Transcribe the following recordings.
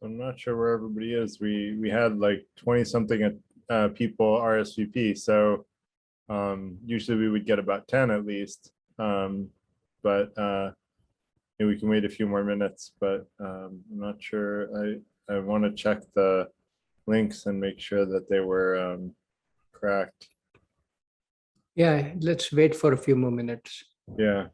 So I'm not sure where everybody is. We had like 20 something people RSVP. So usually we would get about 10 at least. But maybe we can wait a few more minutes, but I'm not sure. I want to check the links and make sure that they were correct. Yeah, let's wait for a few more minutes. Yeah.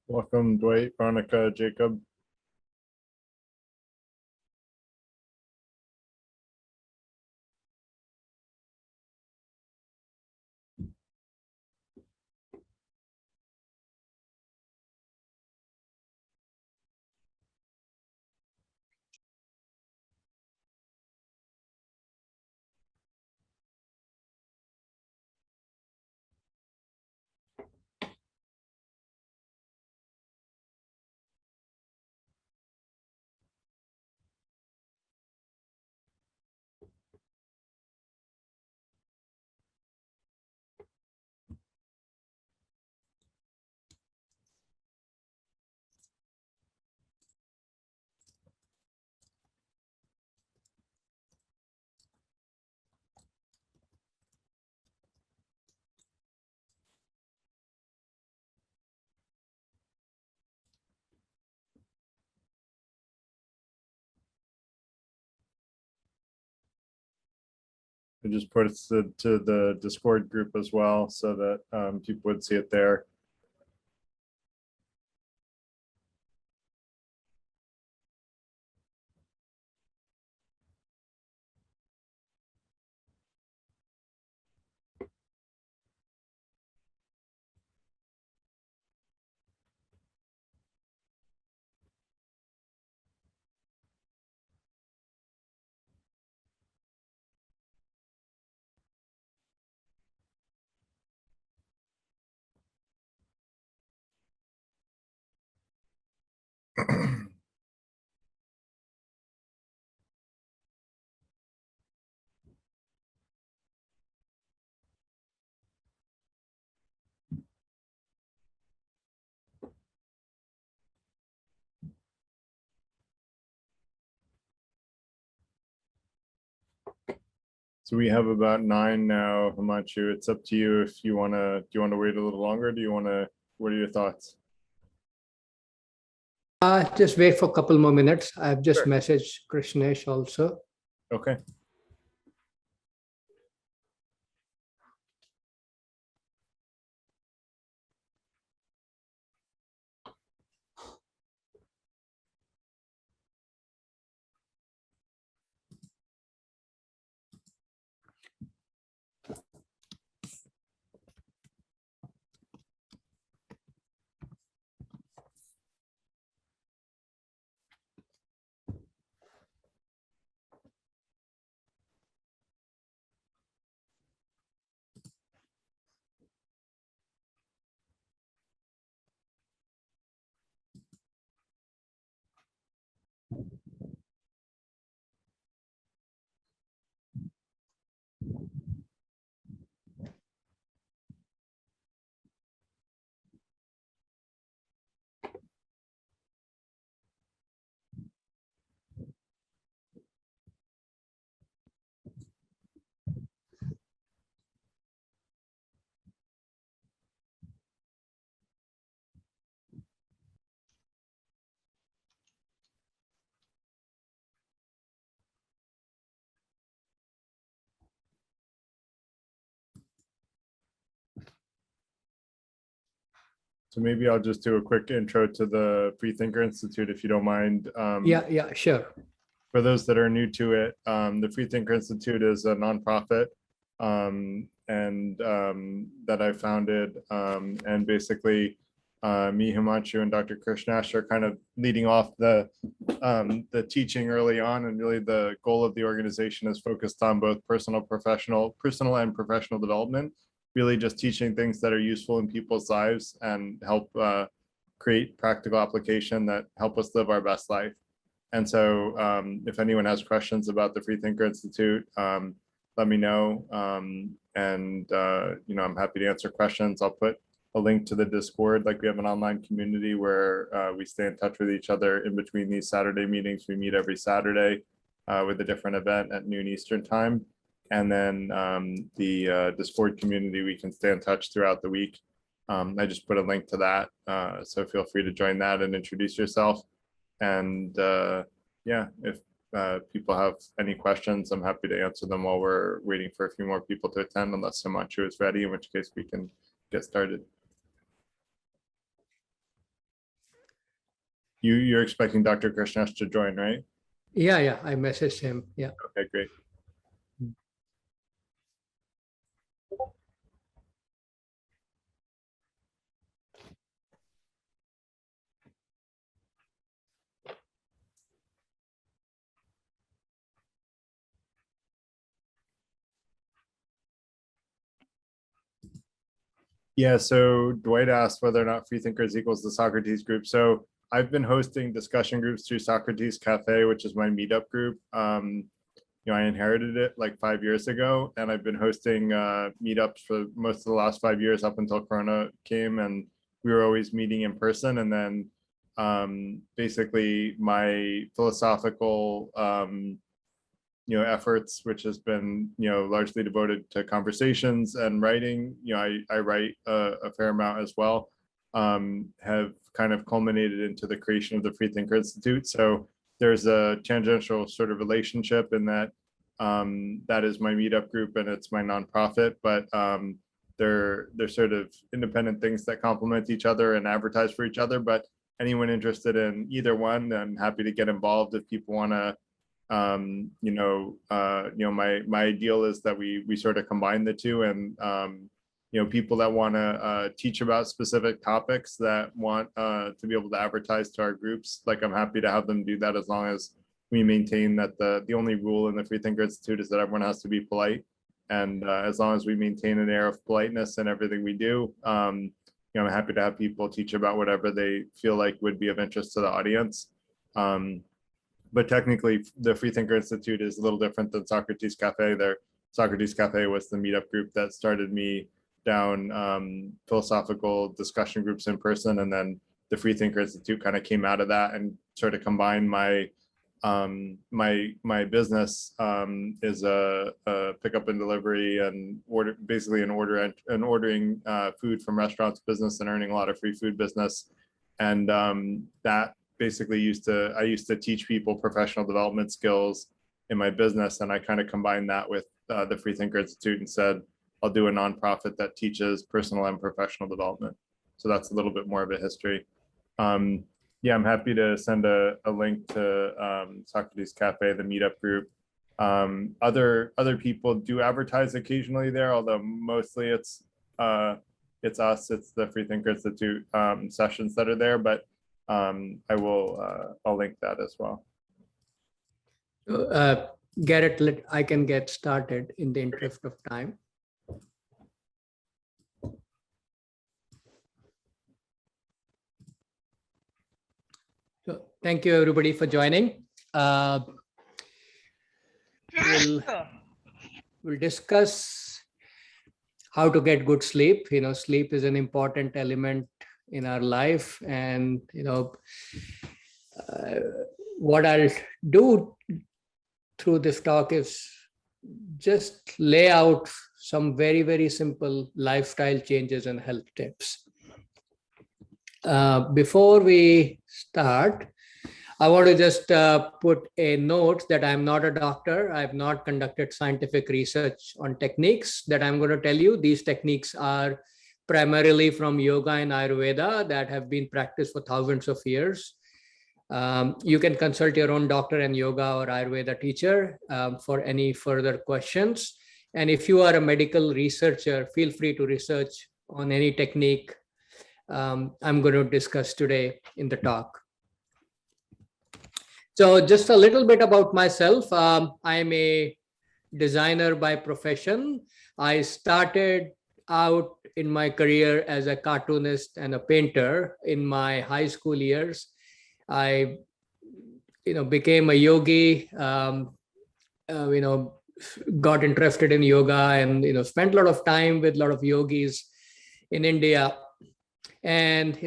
Welcome, Dwight, Veronica, Jacob. I just put it to the Discord group as well so that people would see it there. So we have about 9 now, Himanshu. It's up to you if you want to, do you want to wait a little longer? Do you want to, what are your thoughts? Just wait for a couple more minutes. I've just Sure. messaged Krishnesh also. Okay. So maybe I'll just do a quick intro to the Freethinker Institute, if you don't mind. Yeah, sure. For those that are new to it, the Freethinker Institute is a nonprofit that I founded. And basically, me, Himanshu, and Dr. Krishnash are kind of leading off the teaching early on. And really the goal of the organization is focused on both personal and professional development, really just teaching things that are useful in people's lives and help create practical application that help us live our best life. And so if anyone has questions about the Freethinker Institute, let me know. I'm happy to answer questions. I'll put a link to the Discord. Like, we have an online community where we stay in touch with each other in between these Saturday meetings. We meet every Saturday with a different event at noon Eastern time. And then the Discord community, we can stay in touch throughout the week. I just put a link to that. So feel free to join that and introduce yourself. And if people have any questions, I'm happy to answer them while we're waiting for a few more people to attend, unless Himanshu is ready, in which case we can get started. You're expecting Dr. Krishnash to join, right? Yeah, I messaged him. Yeah. Okay, great. Yeah, so Dwight asked whether or not Freethinkers equals the Socrates group. So I've been hosting discussion groups through Socrates Cafe, which is my meetup group. I inherited it like 5 years ago, and I've been hosting meetups for most of the last 5 years up until Corona came, and we were always meeting in person. And then basically my philosophical efforts, which has been largely devoted to conversations and writing. I write a fair amount as well. Have kind of culminated into the creation of the Freethinker Institute. So there's a tangential sort of relationship in that that is my meetup group and it's my nonprofit, but they're sort of independent things that complement each other and advertise for each other. But anyone interested in either one, I'm happy to get involved. If people want to my ideal is that we sort of combine the two, and people that want to teach about specific topics that want to be able to advertise to our groups, like, I'm happy to have them do that, as long as we maintain that the only rule in the Freethinker Institute is that everyone has to be polite. And as long as we maintain an air of politeness in everything we do, I'm happy to have people teach about whatever they feel like would be of interest to the audience. But technically, the Freethinker Institute is a little different than Socrates Cafe. Socrates Cafe was the meetup group that started me down philosophical discussion groups in person, and then the Freethinker Institute kind of came out of that and sort of combined my business is a pickup and delivery and ordering food from restaurants business and earning a lot of free food business, and that basically I used to teach people professional development skills in my business, and I kind of combined that with the Freethinker Institute and said, I'll do a nonprofit that teaches personal and professional development. So that's a little bit more of a history. I'm happy to send a link to Socrates Cafe, the meetup group. Other people do advertise occasionally there, although mostly it's us, it's the Freethinker Institute sessions that are there, but I'll link that as well. Garrett, I can get started in the interest of time. So thank you everybody for joining. We'll discuss how to get good sleep. Sleep is an important element in our life, and what I'll do through this talk is just lay out some very, very simple lifestyle changes and health tips. Before we start, I want to just put a note that I'm not a doctor. I've not conducted scientific research on techniques that I'm going to tell you. These techniques are primarily from Yoga and Ayurveda that have been practiced for thousands of years. You can consult your own doctor and yoga or Ayurveda teacher for any further questions. And if you are a medical researcher, feel free to research on any technique I'm going to discuss today in the talk. So just a little bit about myself. I'm a designer by profession. I started out in my career as a cartoonist and a painter in my high school years. I, became a yogi, got interested in yoga and, spent a lot of time with a lot of yogis in India. And,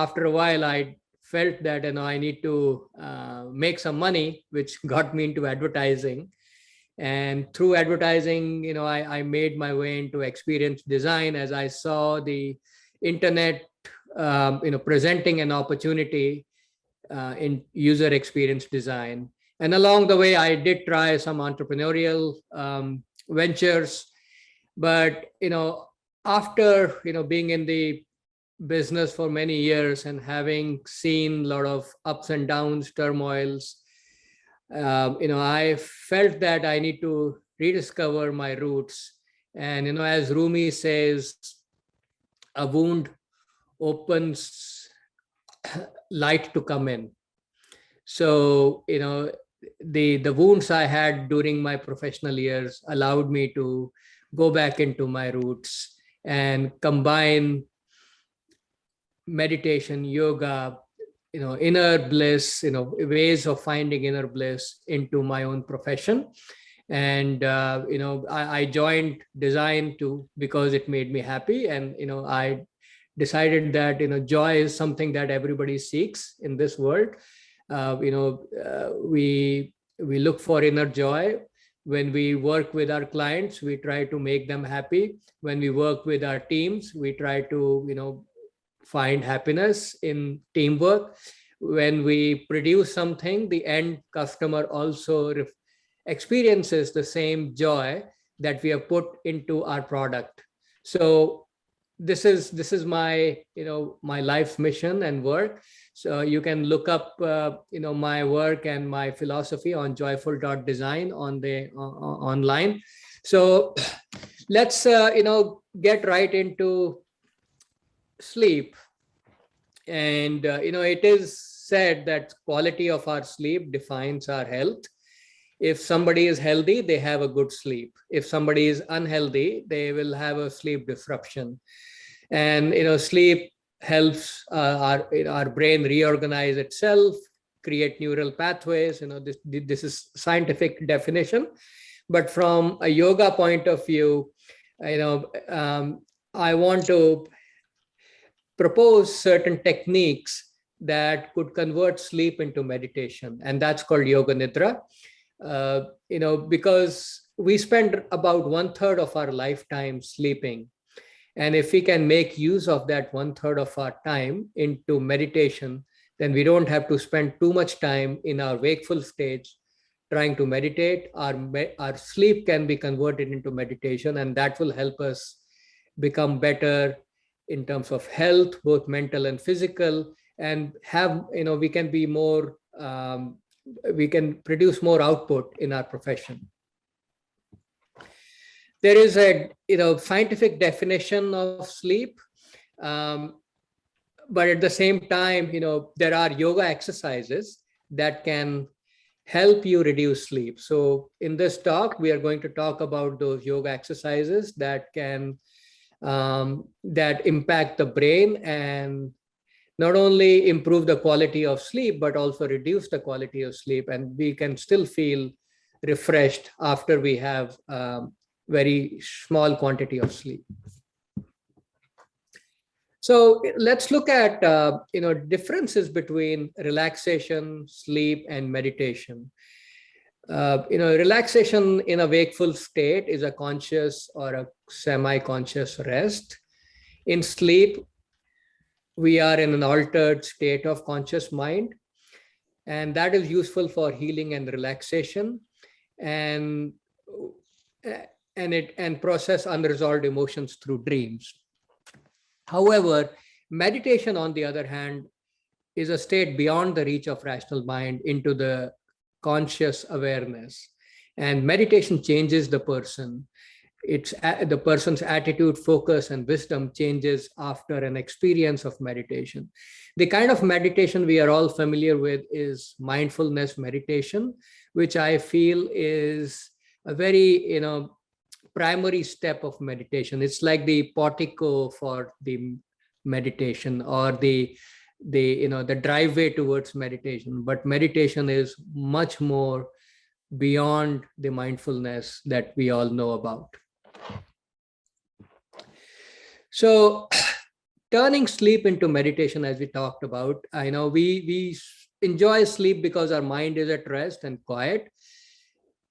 after a while, I felt that, I need to make some money, which got me into advertising. And through advertising, I made my way into experience design as I saw the internet, presenting an opportunity in user experience design. And along the way, I did try some entrepreneurial ventures. But, after, being in the business for many years and having seen a lot of ups and downs, turmoils, I felt that I need to rediscover my roots. And, as Rumi says, a wound opens light to come in. So, the wounds I had during my professional years allowed me to go back into my roots and combine meditation, yoga, inner bliss, ways of finding inner bliss into my own profession. And, I joined design too because it made me happy. And, I decided that, joy is something that everybody seeks in this world. We look for inner joy. When we work with our clients, we try to make them happy. When we work with our teams, we try to, find happiness in teamwork. When we produce something, the end customer also experiences the same joy that we have put into our product. So this is my my life's mission and work. So you can look up my work and my philosophy on joyful.design on the online. So let's get right into sleep. And it is said that quality of our sleep defines our health. If somebody is healthy, they have a good sleep. If somebody is unhealthy, they will have a sleep disruption. And sleep helps our brain reorganize itself, create neural pathways. This is scientific definition. But from a yoga point of view, I want to propose certain techniques that could convert sleep into meditation, and that's called yoga nidra. Because we spend about 1/3 of our lifetime sleeping, and if we can make use of that 1/3 of our time into meditation, then we don't have to spend too much time in our wakeful stage trying to meditate. Our sleep can be converted into meditation, and that will help us become better in terms of health, both mental and physical, and have, we can be more, we can produce more output in our profession. There is a, scientific definition of sleep, but at the same time, there are yoga exercises that can help you reduce sleep. So in this talk, we are going to talk about those yoga exercises that can that impact the brain and not only improve the quality of sleep, but also reduce the quality of sleep. And we can still feel refreshed after we have very small quantity of sleep. So let's look at differences between relaxation, sleep, and meditation. Relaxation in a wakeful state is a conscious or a semi-conscious rest. In sleep, we are in an altered state of conscious mind, and that is useful for healing and relaxation, and process unresolved emotions through dreams. However, meditation, on the other hand, is a state beyond the reach of rational mind into the conscious awareness. And meditation changes the person. It's the person's attitude, focus, and wisdom changes after an experience of meditation. The kind of meditation we are all familiar with is mindfulness meditation, which I feel is a very, primary step of meditation. It's like the portico for the meditation, or the driveway towards meditation. But meditation is much more beyond the mindfulness that we all know about. So turning sleep into meditation, as we talked about, I know we enjoy sleep because our mind is at rest and quiet.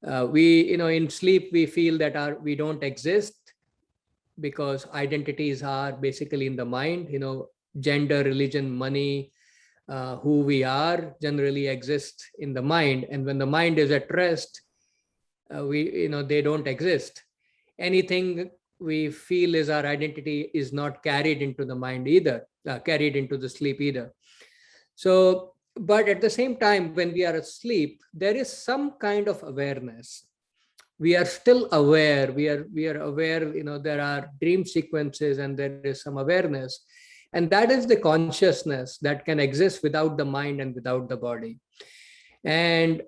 In sleep, we feel that we don't exist because identities are basically in the mind. Gender, religion, money, who we are generally exist in the mind. And when the mind is at rest, they don't exist. Anything we feel is our identity is not carried into the mind either, carried into the sleep either. So, but at the same time, when we are asleep, there is some kind of awareness. We are still aware. We are aware. There are dream sequences, and there is some awareness, and that is the consciousness that can exist without the mind and without the body. And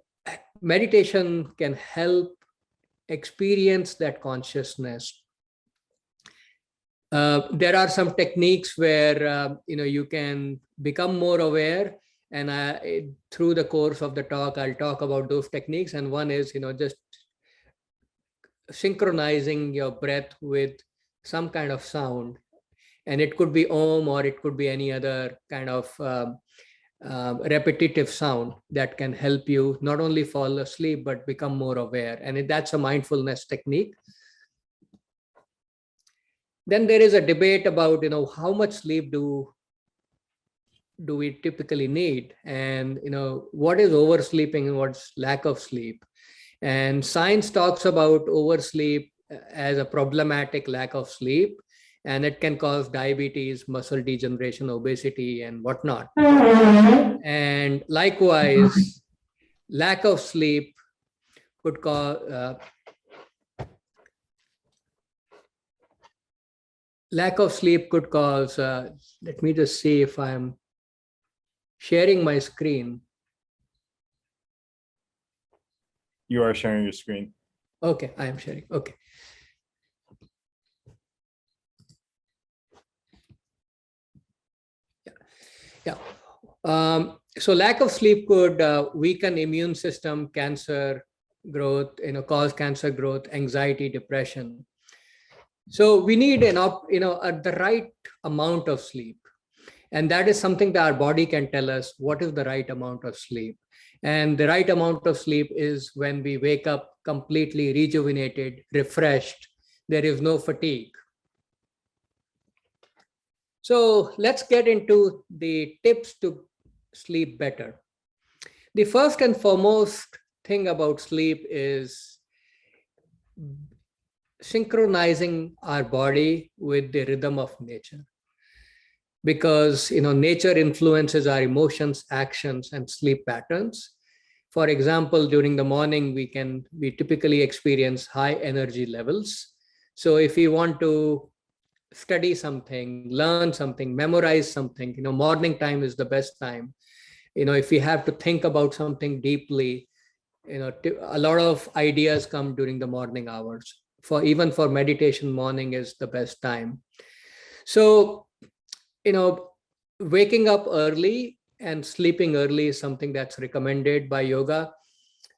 meditation can help experience that consciousness. There are some techniques where you can become more aware, and through the course of the talk, I'll talk about those techniques. And one is just synchronizing your breath with some kind of sound, and it could be Om, or it could be any other kind of repetitive sound that can help you not only fall asleep but become more aware. And that's a mindfulness technique. Then there is a debate about how much sleep do we typically need, and what is oversleeping and what's lack of sleep. And science talks about oversleep as a problematic lack of sleep, and it can cause diabetes, muscle degeneration, obesity, and whatnot. And likewise, lack of sleep could cause let me just see if I'm sharing my screen. You are sharing your screen. Okay, I am sharing. Okay. Yeah. So lack of sleep could weaken immune system, cancer growth, cause cancer growth, anxiety, depression. So we need the right amount of sleep. And that is something that our body can tell us what is the right amount of sleep. And the right amount of sleep is when we wake up completely rejuvenated, refreshed, there is no fatigue. So let's get into the tips to sleep better. The first and foremost thing about sleep is synchronizing our body with the rhythm of nature. Because nature influences our emotions, actions, and sleep patterns. For example, during the morning, we typically experience high energy levels. So if we want to study something, learn something, memorize something, morning time is the best time. If we have to think about something deeply, a lot of ideas come during the morning hours. Even for meditation, morning is the best time. So waking up early and sleeping early is something that's recommended by yoga.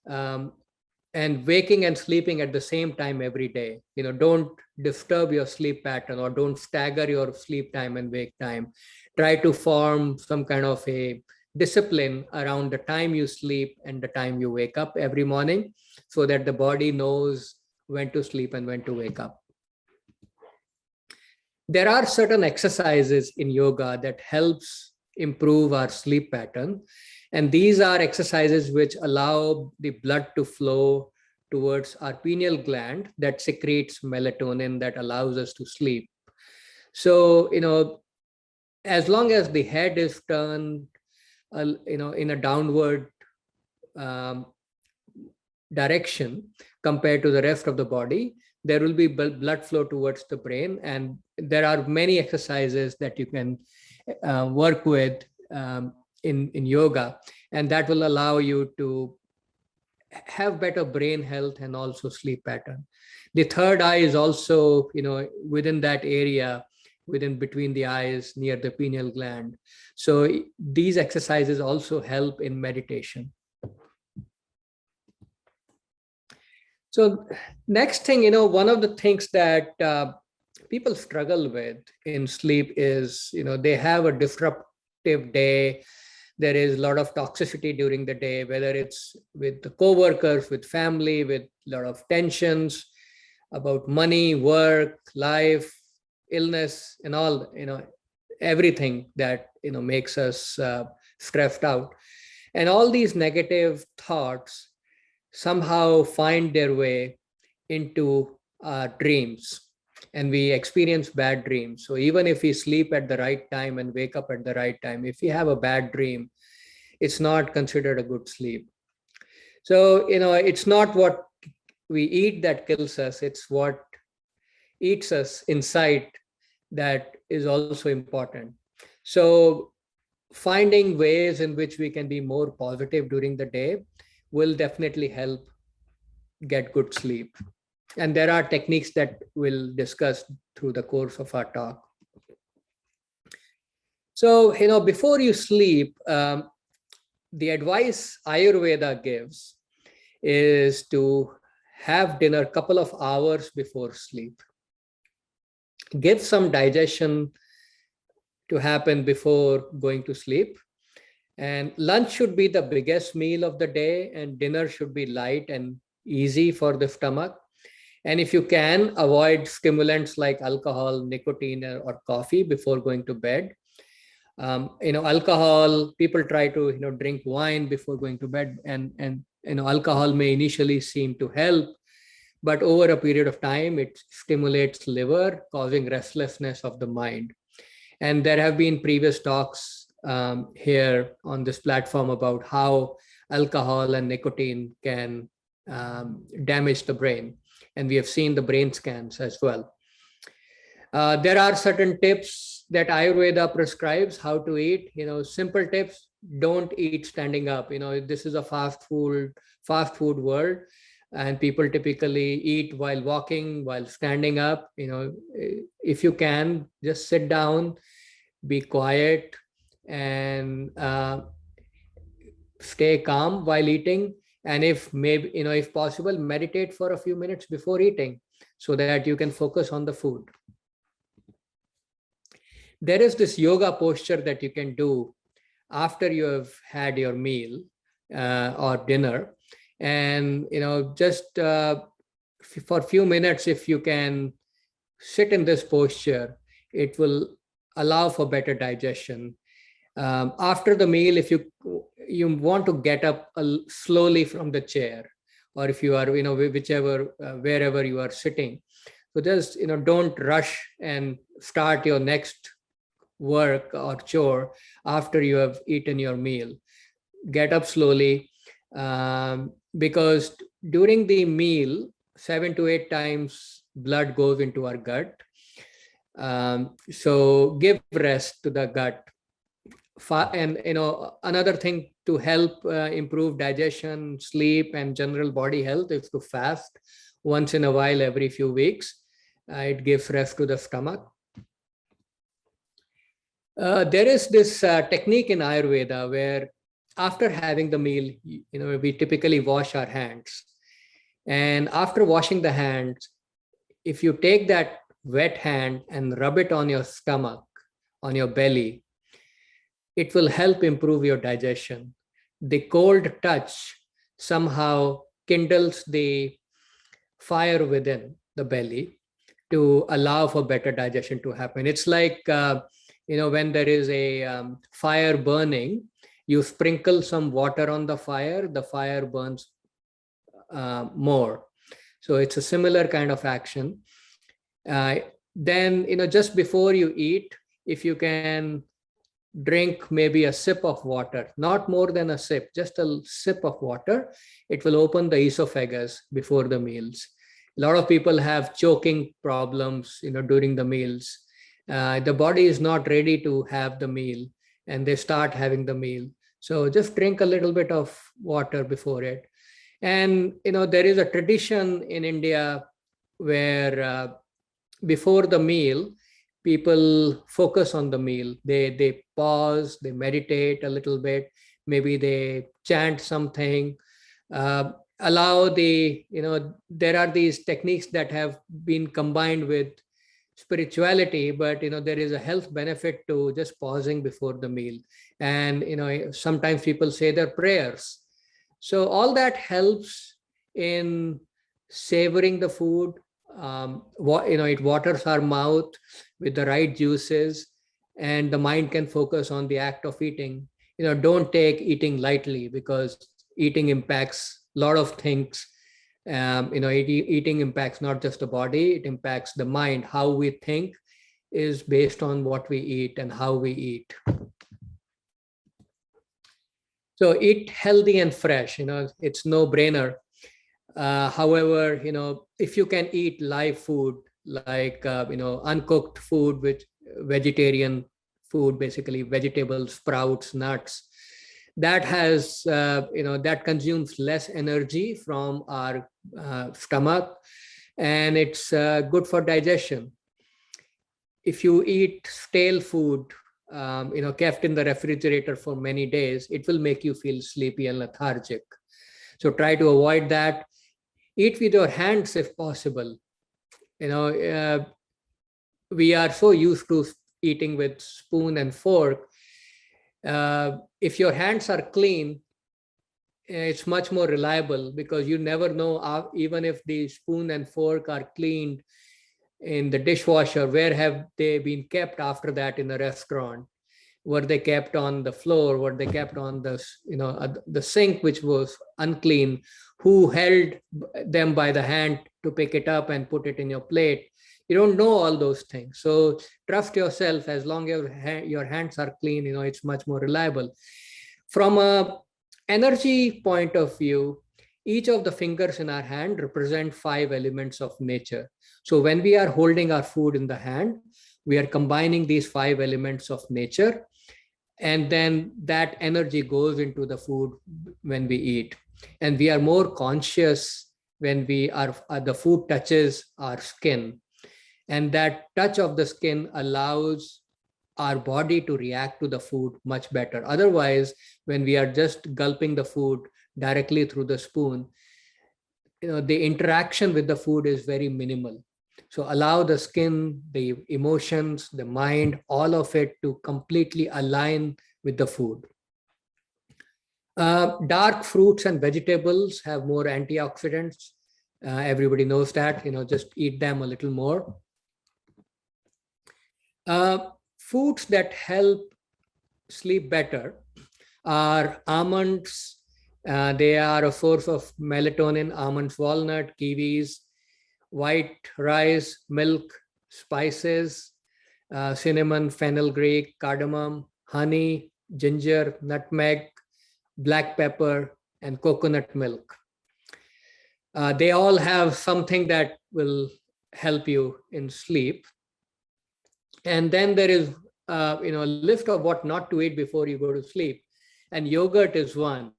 And waking and sleeping at the same time every day. Don't disturb your sleep pattern, or don't stagger your sleep time and wake time. Try to form some kind of a discipline around the time you sleep and the time you wake up every morning, so that the body knows when to sleep and when to wake up. There are certain exercises in yoga that helps improve our sleep pattern. And these are exercises which allow the blood to flow towards our pineal gland that secretes melatonin that allows us to sleep. So, as long as the head is turned, in a downward um, direction compared to the rest of the body, there will be blood flow towards the brain. And there are many exercises that you can work with in yoga, and that will allow you to have better brain health and also sleep pattern. The third eye is also, within that area, within between the eyes near the pineal gland. So these exercises also help in meditation. So next thing, one of the things that people struggle with in sleep is, they have a disruptive day. There is a lot of toxicity during the day, whether it's with the coworkers, with family, with a lot of tensions about money, work, life, illness, and all, everything that, makes us stressed out. And all these negative thoughts somehow find their way into our dreams, and we experience bad dreams. So even if we sleep at the right time and wake up at the right time, if we have a bad dream, it's not considered a good sleep. So, it's not what we eat that kills us, it's what eats us inside that is also important. So finding ways in which we can be more positive during the day will definitely help get good sleep. And there are techniques that we'll discuss through the course of our talk. So, before you sleep, the advice Ayurveda gives is to have dinner a couple of hours before sleep. Give some digestion to happen before going to sleep. And lunch should be the biggest meal of the day, and dinner should be light and easy for the stomach. And if you can, avoid stimulants like alcohol, nicotine, or coffee before going to bed. Alcohol, people try to, drink wine before going to bed, and alcohol may initially seem to help, but over a period of time, it stimulates liver, causing restlessness of the mind. And there have been previous talks here on this platform about how alcohol and nicotine can damage the brain. And we have seen the brain scans as well. There are certain tips that Ayurveda prescribes how to eat. Simple tips: don't eat standing up. This is a fast food world, and people typically eat while walking, while standing up. If you can, just sit down, be quiet, and stay calm while eating. And if possible, meditate for a few minutes before eating so that you can focus on the food. There is this yoga posture that you can do after you have had your meal or dinner. And, just for a few minutes, if you can sit in this posture, it will allow for better digestion. After the meal, if you want to get up slowly from the chair, or if you are, whichever, wherever you are sitting, so just, don't rush and start your next work or chore after you have eaten your meal. Get up slowly, because during the meal, 7 to 8 times blood goes into our gut. So give rest to the gut. And another thing to help improve digestion, sleep, and general body health is to fast once in a while, every few weeks. It gives rest to the stomach. There is this technique in Ayurveda where after having the meal, we typically wash our hands. And after washing the hands, if you take that wet hand and rub it on your stomach, on your belly, it will help improve your digestion. The cold touch somehow kindles the fire within the belly to allow for better digestion to happen. It's like, when there is a fire burning, you sprinkle some water on the fire burns more. So it's a similar kind of action. Then, just before you eat, if you can drink maybe a sip of water, not more than a sip, just a sip of water. It will open the esophagus before the meals. A lot of people have choking problems, during the meals. The body is not ready to have the meal, and they start having the meal. So just drink a little bit of water before it. And there is a tradition in India where before the meal, people focus on the meal. They pause, they meditate a little bit, maybe they chant something. Allow there are these techniques that have been combined with spirituality, but there is a health benefit to just pausing before the meal. And sometimes people say their prayers. So all that helps in savoring the food. It waters our mouth with the right juices, and the mind can focus on the act of eating. Don't take eating lightly, because eating impacts a lot of things. Eating impacts not just the body, it impacts the mind. How we think is based on what we eat and how we eat. So eat healthy and fresh, it's no brainer. However, if you can eat live food, like, uncooked food, with vegetarian food, basically vegetables, sprouts, nuts, that has, that consumes less energy from our stomach, and it's good for digestion. If you eat stale food, kept in the refrigerator for many days, it will make you feel sleepy and lethargic. So try to avoid that. Eat with your hands if possible. We are so used to eating with spoon and fork. If your hands are clean, it's much more reliable, because you never know, even if the spoon and fork are cleaned in the dishwasher, where have they been kept after that in a restaurant? Were they kept on the floor? Were they kept on the sink, which was unclean? Who held them by the hand to pick it up and put it in your plate? You don't know all those things. So trust yourself. As long as your hands are clean, it's much more reliable. From a energy point of view, each of the fingers in our hand represent 5 elements of nature. So when we are holding our food in the hand, we are combining these 5 elements of nature, and then that energy goes into the food when we eat. And we are more conscious when the food touches our skin, and that touch of the skin allows our body to react to the food much better. Otherwise, when we are just gulping the food directly through the spoon, the interaction with the food is very minimal. So allow the skin, the emotions, the mind, all of it to completely align with the food. Dark fruits and vegetables have more antioxidants. Everybody knows that. Just eat them a little more. Foods that help sleep better are almonds. They are a source of melatonin. Almonds, walnut, kiwis, white rice, milk, spices, cinnamon, fenugreek, cardamom, honey, ginger, nutmeg, black pepper, and coconut milk. They all have something that will help you in sleep. And then there is a list of what not to eat before you go to sleep, and yogurt is one.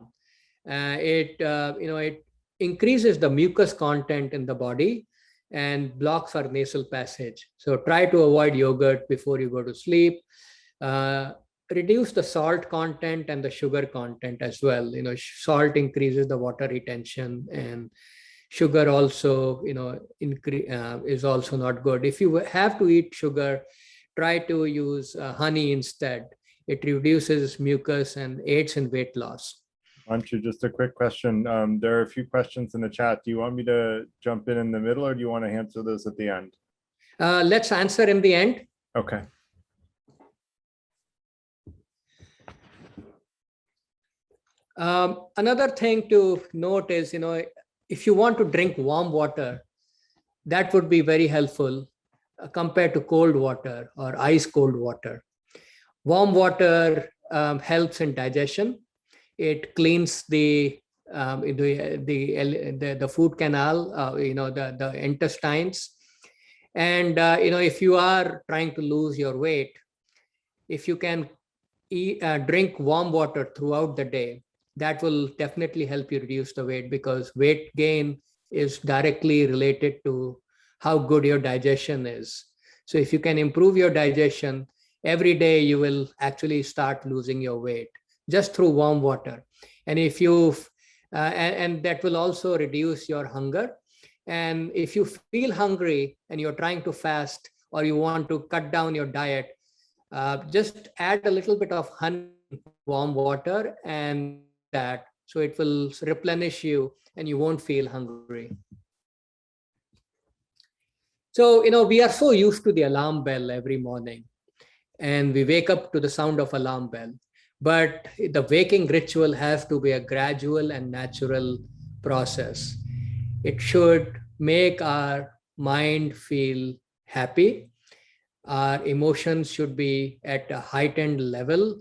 It increases the mucus content in the body and blocks our nasal passage. So try to avoid yogurt before you go to sleep. Reduce the salt content and the sugar content as well. Salt increases the water retention, and sugar also is also not good. If you have to eat sugar, try to use honey instead. It reduces mucus and aids in weight loss. Himanshu, just a quick question. There are a few questions in the chat. Do you want me to jump in the middle, or do you want to answer those at the end? Let's answer in the end. Okay. Another thing to note is, if you want to drink warm water, that would be very helpful compared to cold water or ice cold water. Warm water helps in digestion. It cleans the food canal, the intestines. And if you are trying to lose your weight, if you can drink warm water throughout the day, that will definitely help you reduce the weight, because weight gain is directly related to how good your digestion is. So if you can improve your digestion every day, you will actually start losing your weight just through warm water. And if you and that will also reduce your hunger. And if you feel hungry and you're trying to fast, or you want to cut down your diet, just add a little bit of honey, warm water, and drink that. So it will replenish you and you won't feel hungry. So, we are so used to the alarm bell every morning, and we wake up to the sound of alarm bell. But the waking ritual has to be a gradual and natural process. It should make our mind feel happy. Our emotions should be at a heightened level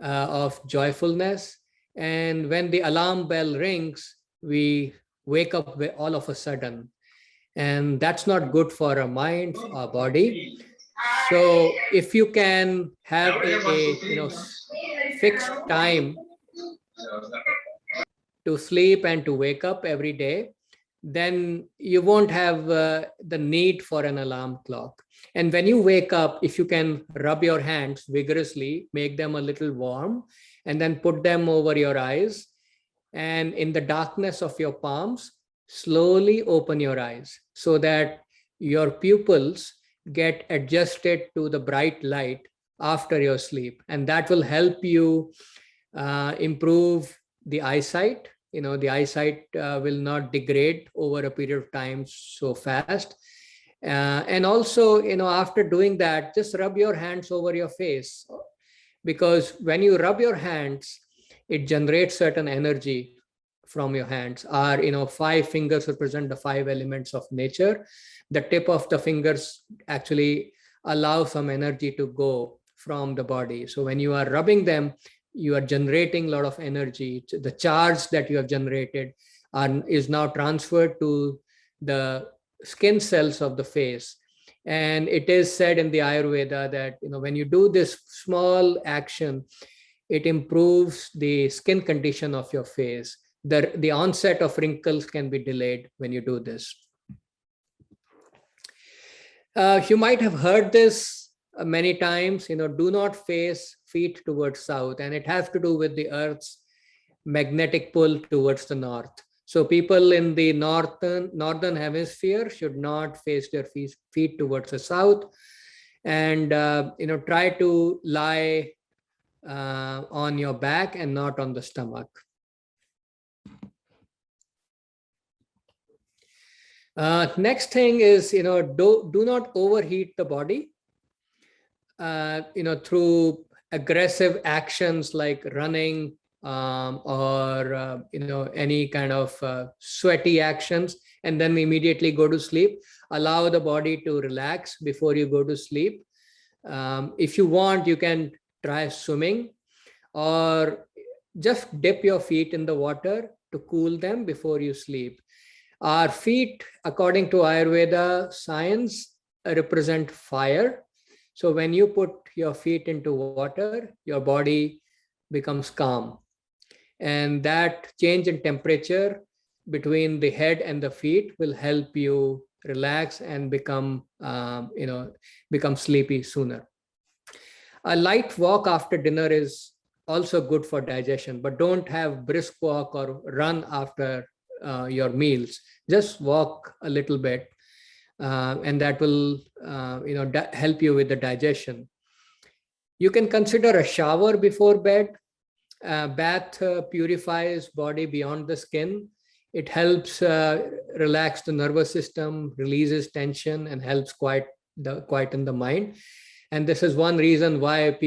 of joyfulness. And when the alarm bell rings, we wake up all of a sudden. And that's not good for our mind, our body. So if you can have a fixed time to sleep and to wake up every day, then you won't have the need for an alarm clock. And when you wake up, if you can rub your hands vigorously, make them a little warm, and then put them over your eyes, and in the darkness of your palms, slowly open your eyes so that your pupils get adjusted to the bright light after your sleep. And that will help you improve the eyesight. The eyesight will not degrade over a period of time so fast. And also, after doing that, just rub your hands over your face, because when you rub your hands, it generates certain energy from your hands. Our 5 fingers represent the 5 elements of nature. The tip of the fingers actually allow some energy to go from the body. So when you are rubbing them, you are generating a lot of energy. The charge that you have generated is now transferred to the skin cells of the face. And it is said in the Ayurveda that when you do this small action, it improves the skin condition of your face. The onset of wrinkles can be delayed when you do this. You might have heard this many times, do not face feet towards south, and it has to do with the earth's magnetic pull towards the north. So people in the northern hemisphere should not face their feet towards the south, and try to lie on your back and not on the stomach. Next thing is, do not overheat the body, through aggressive actions like running, or any kind of sweaty actions, and then immediately go to sleep. Allow the body to relax before you go to sleep. If you want, you can try swimming, or just dip your feet in the water to cool them before you sleep. Our feet, according to Ayurveda science, represent fire. So when you put your feet into water, your body becomes calm. And that change in temperature between the head and the feet will help you relax and become sleepy sooner. A light walk after dinner is also good for digestion, but don't have brisk walk or run after your meals. Just walk a little bit, and that will help you with the digestion. You can consider a shower before bed. Bath purifies body beyond the skin. It helps relax the nervous system, releases tension, and helps quieten the mind. And this is one reason why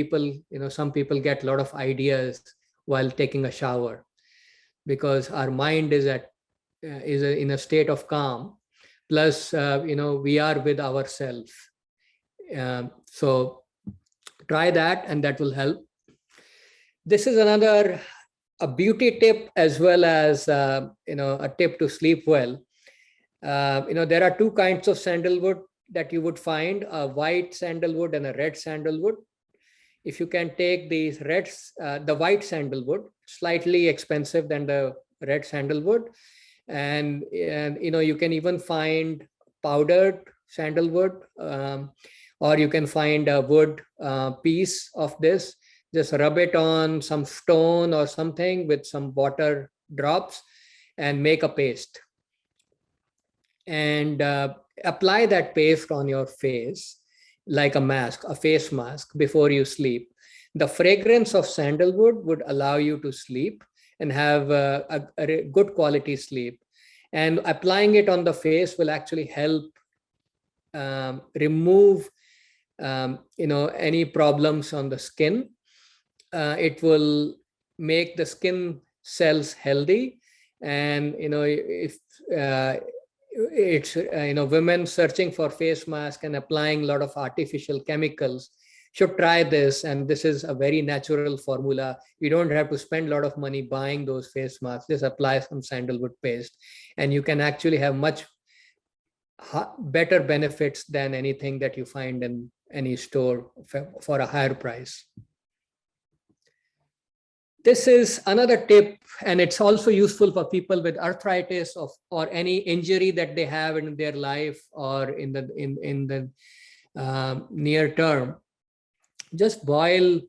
some people get a lot of ideas while taking a shower, because our mind is in a state of calm. Plus, we are with ourselves. So try that, and that will help. This is another a beauty tip as well as a tip to sleep well. There are two kinds of sandalwood that you would find: a white sandalwood and a red sandalwood. If you can take these reds, the white sandalwood, slightly expensive than the red sandalwood, and you can even find powdered sandalwood, or you can find a wood piece of this. Just rub it on some stone or something with some water drops and make a paste, and apply that paste on your face like a mask, a face mask, before you sleep. The fragrance of sandalwood would allow you to sleep and have a good quality sleep. And applying it on the face will actually help remove any problems on the skin. It will make the skin cells healthy. And if it's women searching for face mask and applying a lot of artificial chemicals should try this. And this is a very natural formula. You don't have to spend a lot of money buying those face masks. Just apply some sandalwood paste, and you can actually have much better benefits than anything that you find in any store for a higher price. This is another tip, and it's also useful for people with arthritis or any injury that they have in their life or in the near term. Just boil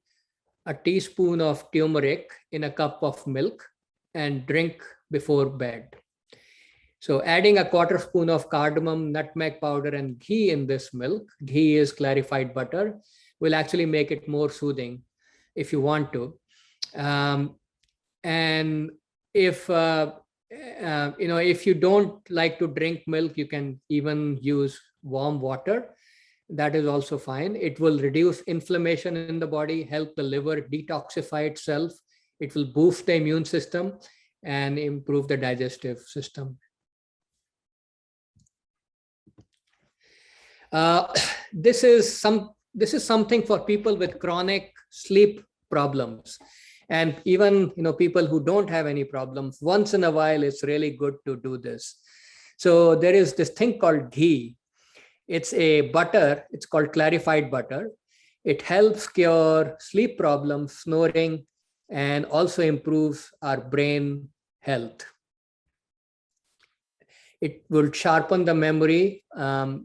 a teaspoon of turmeric in a cup of milk and drink before bed. So adding a quarter spoon of cardamom, nutmeg powder, and ghee in this milk, ghee is clarified butter, will actually make it more soothing if you want to. And if you don't like to drink milk, you can even use warm water. That is also fine. It will reduce inflammation in the body, help the liver detoxify itself. It will boost the immune system and improve the digestive system. This is something for people with chronic sleep problems. And even people who don't have any problems, once in a while, it's really good to do this. So there is this thing called ghee. It's a butter. It's called clarified butter. It helps cure sleep problems, snoring, and also improves our brain health. It will sharpen the memory, but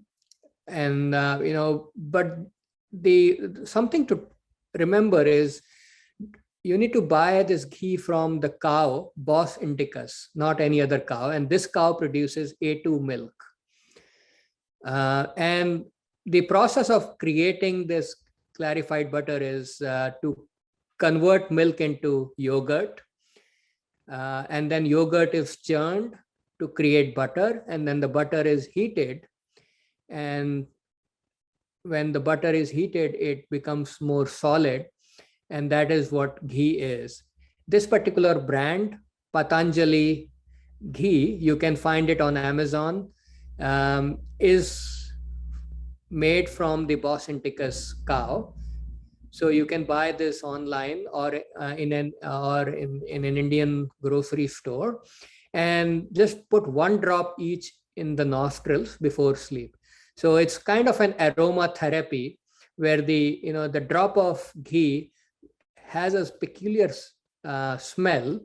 something to remember is, you need to buy this ghee from the cow, Bos indicus, not any other cow. And this cow produces A2 milk. And the process of creating this clarified butter is to convert milk into yogurt. And then yogurt is churned to create butter. And then the butter is heated. And when the butter is heated, it becomes more solid. And that is what ghee is. This particular brand, Patanjali ghee, you can find it on Amazon, is made from the Bos indicus cow. So you can buy this online or in an Indian grocery store, and just put 1 drop each in the nostrils before sleep. So it's kind of an aromatherapy where the drop of ghee has a peculiar smell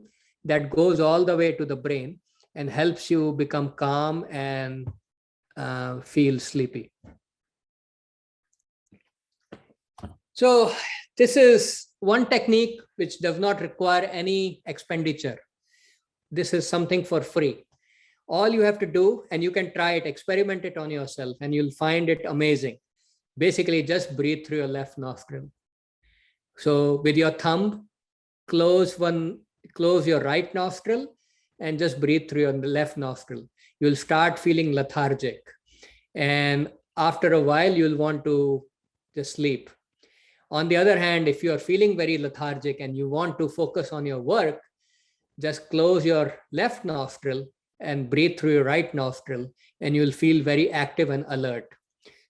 that goes all the way to the brain and helps you become calm and feel sleepy. So this is one technique which does not require any expenditure. This is something for free. All you have to do, and you can try it, experiment it on yourself, and you'll find it amazing. Basically, just breathe through your left nostril. So with your thumb, close your right nostril and just breathe through your left nostril. You'll start feeling lethargic. And after a while, you'll want to just sleep. On the other hand, if you are feeling very lethargic and you want to focus on your work, just close your left nostril and breathe through your right nostril, and you'll feel very active and alert.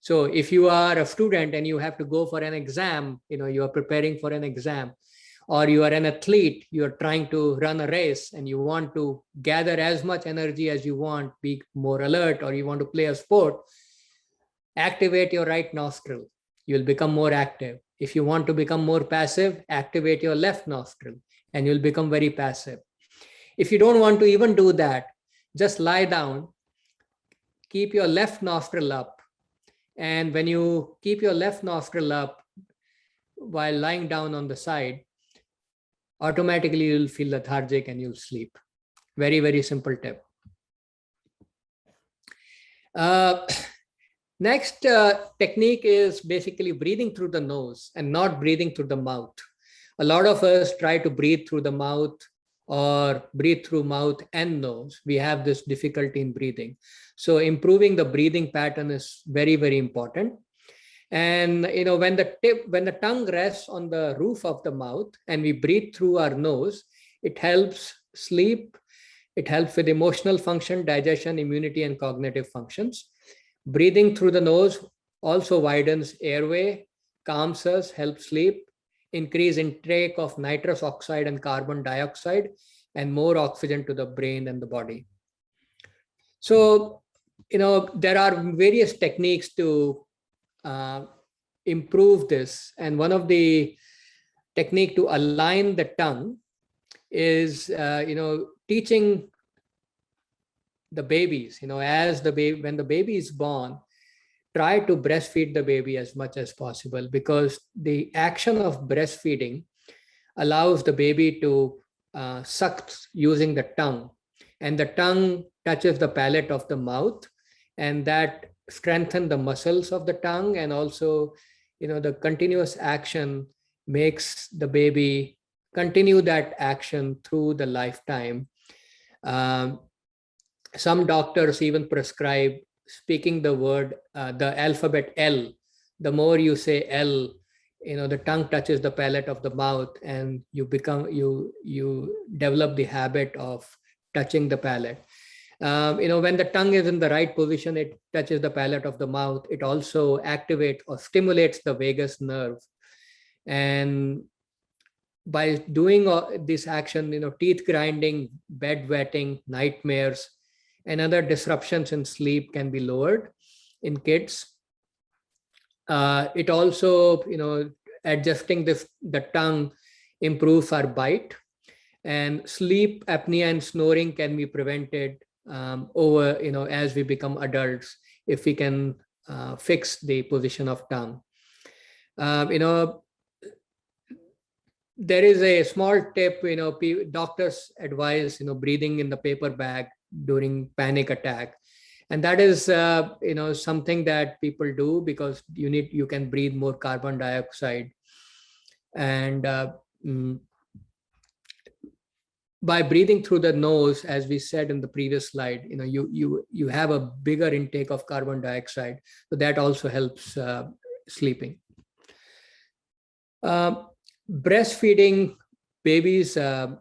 So if you are a student and you have to go for an exam, you are preparing for an exam, or you are an athlete, you are trying to run a race and you want to gather as much energy as you want, be more alert, or you want to play a sport, activate your right nostril. You'll become more active. If you want to become more passive, activate your left nostril and you'll become very passive. If you don't want to even do that, just lie down, keep your left nostril up. And when you keep your left nostril up while lying down on the side, automatically you'll feel lethargic and you'll sleep. Very, very simple tip. Next technique is basically breathing through the nose and not breathing through the mouth. A lot of us try to breathe through the mouth or breathe through mouth and nose. We have this difficulty in breathing. So improving the breathing pattern is very, very important. And when the tongue rests on the roof of the mouth and we breathe through our nose, it helps sleep. It helps with emotional function, digestion, immunity, and cognitive functions. Breathing through the nose also widens airway, calms us, helps sleep, increase intake of nitrous oxide and carbon dioxide, and more oxygen to the brain and the body. So, there are various techniques to improve this. And one of the technique to align the tongue is, teaching the babies, when the baby is born, try to breastfeed the baby as much as possible, because the action of breastfeeding allows the baby to suck using the tongue, and the tongue touches the palate of the mouth, and that strengthens the muscles of the tongue, and also the continuous action makes the baby continue that action through the lifetime. Some doctors even prescribe speaking the word, the alphabet L. The more you say L, the tongue touches the palate of the mouth, and you develop the habit of touching the palate. When the tongue is in the right position, it touches the palate of the mouth. It also activates or stimulates the vagus nerve. And by doing this action, teeth grinding, bed wetting, nightmares, and other disruptions in sleep can be lowered in kids. It also, adjusting the tongue improves our bite, and sleep apnea and snoring can be prevented as we become adults, if we can fix the position of tongue. There is a small tip, doctors advise, breathing in the paper bag during panic attack. And that is, something that people do because you can breathe more carbon dioxide. And by breathing through the nose, as we said in the previous slide, you have a bigger intake of carbon dioxide. So that also helps sleeping. Breastfeeding babies, I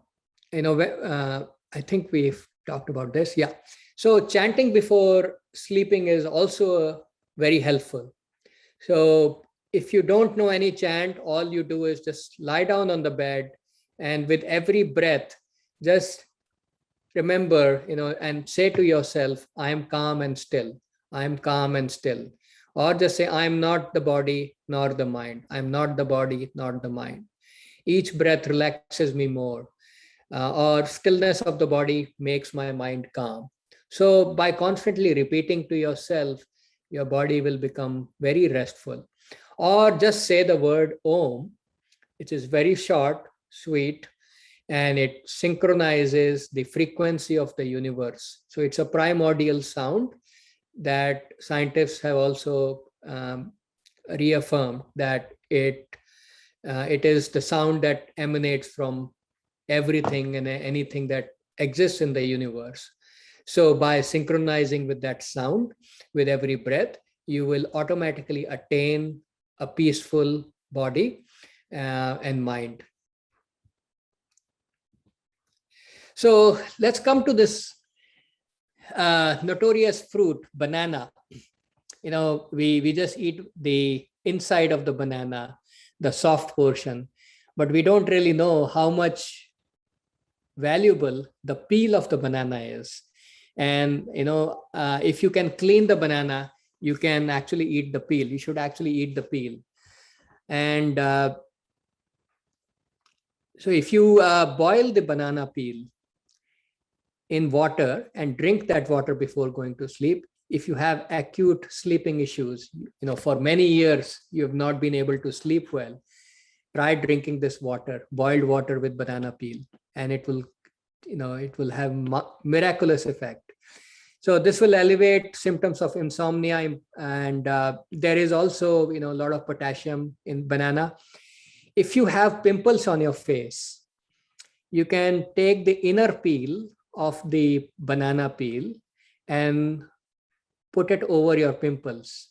think we've talked about this. Yeah. So chanting before sleeping is also very helpful. So if you don't know any chant, all you do is just lie down on the bed, and with every breath, just remember, and say to yourself, I am calm and still. I am calm and still. Or just say, I am not the body nor the mind. I am not the body nor the mind. Each breath relaxes me more. Or stillness of the body makes my mind calm. So by constantly repeating to yourself, your body will become very restful. Or just say the word Om, which is very short, sweet, and it synchronizes the frequency of the universe. So it's a primordial sound that scientists have also reaffirmed that it is the sound that emanates from everything and anything that exists in the universe. So by synchronizing with that sound with every breath, you will automatically attain a peaceful body and mind. So let's come to this notorious fruit, banana. we just eat the inside of the banana, the soft portion, but we don't really know how much valuable the peel of the banana is. And if you can clean the banana, you can actually eat the peel. You should actually eat the peel. And so if you boil the banana peel in water and drink that water before going to sleep, if you have acute sleeping issues, for many years you have not been able to sleep well, try drinking this water, boiled water with banana peel, and it will have miraculous effect. So this will elevate symptoms of insomnia, and there is also a lot of potassium in banana. If you have pimples on your face, you can take the inner peel of the banana peel and put it over your pimples,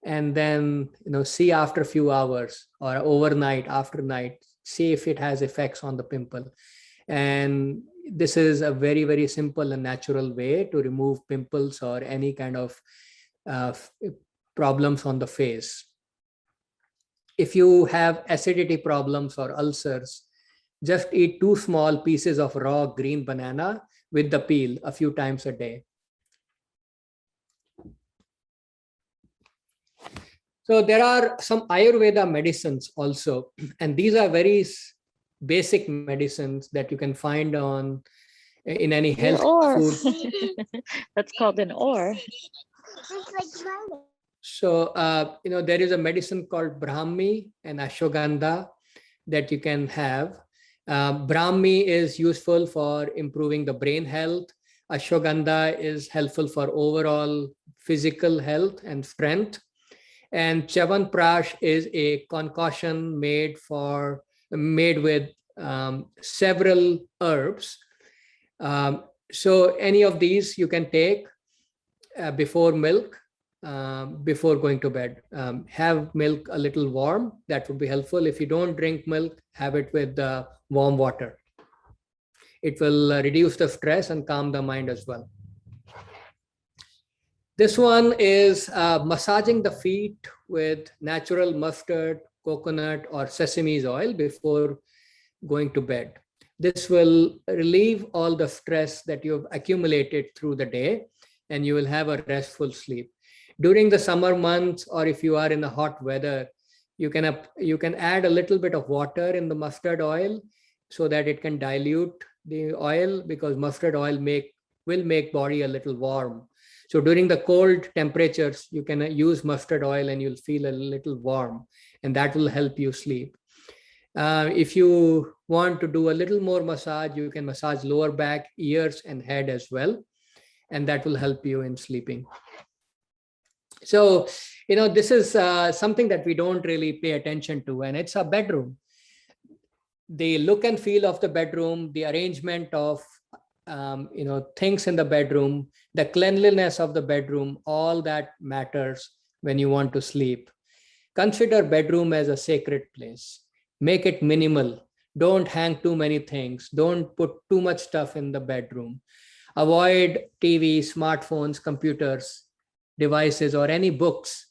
and then see after a few hours or overnight, after night, see if it has effects on the pimple. And this is a very, very simple and natural way to remove pimples or any kind of problems on the face. If you have acidity problems or ulcers, just eat 2 small pieces of raw green banana with the peel a few times a day. So there are some Ayurveda medicines also, and these are very basic medicines that you can find in any health food. That's called an ore. So there is a medicine called Brahmi and Ashwagandha that you can have. Brahmi is useful for improving the brain health. Ashwagandha is helpful for overall physical health and strength. And Chyawanprash is a concoction made with several herbs. So any of these you can take before milk, before going to bed. Have milk a little warm. That would be helpful. If you don't drink milk, have it with warm water. It will reduce the stress and calm the mind as well. This one is massaging the feet with natural mustard, coconut, or sesame's oil before going to bed. This will relieve all the stress that you've accumulated through the day, and you will have a restful sleep. During the summer months, or if you are in the hot weather, you can add a little bit of water in the mustard oil so that it can dilute the oil, because mustard oil will make body a little warm. So during the cold temperatures, you can use mustard oil and you'll feel a little warm, and that will help you sleep. If you want to do a little more massage, you can massage lower back, ears, and head as well, and that will help you in sleeping. So, this is something that we don't really pay attention to, and it's a bedroom. The look and feel of the bedroom, the arrangement of things in the bedroom, the cleanliness of the bedroom, all that matters when you want to sleep. Consider bedroom as a sacred place. Make it minimal. Don't hang too many things. Don't put too much stuff in the bedroom. Avoid TV, smartphones, computers, devices, or any books.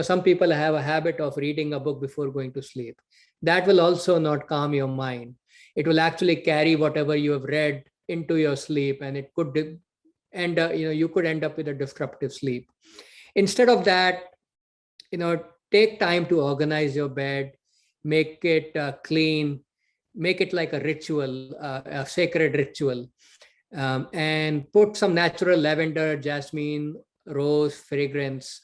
Some people have a habit of reading a book before going to sleep. That will also not calm your mind. It will actually carry whatever you have read into your sleep, and it could you could end up with a disruptive sleep. Instead of that, take time to organize your bed, make it clean, make it like a ritual, a sacred ritual, and put some natural lavender, jasmine, rose fragrance.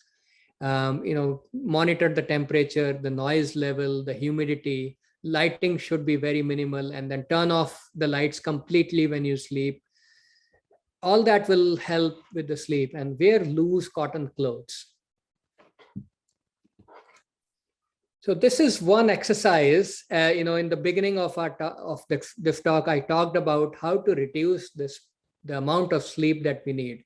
Monitor the temperature, the noise level, the humidity. Lighting should be very minimal, and then turn off the lights completely when you sleep. All that will help with the sleep. And wear loose cotton clothes. So this is one exercise. In the beginning of this talk, I talked about how to reduce the amount of sleep that we need.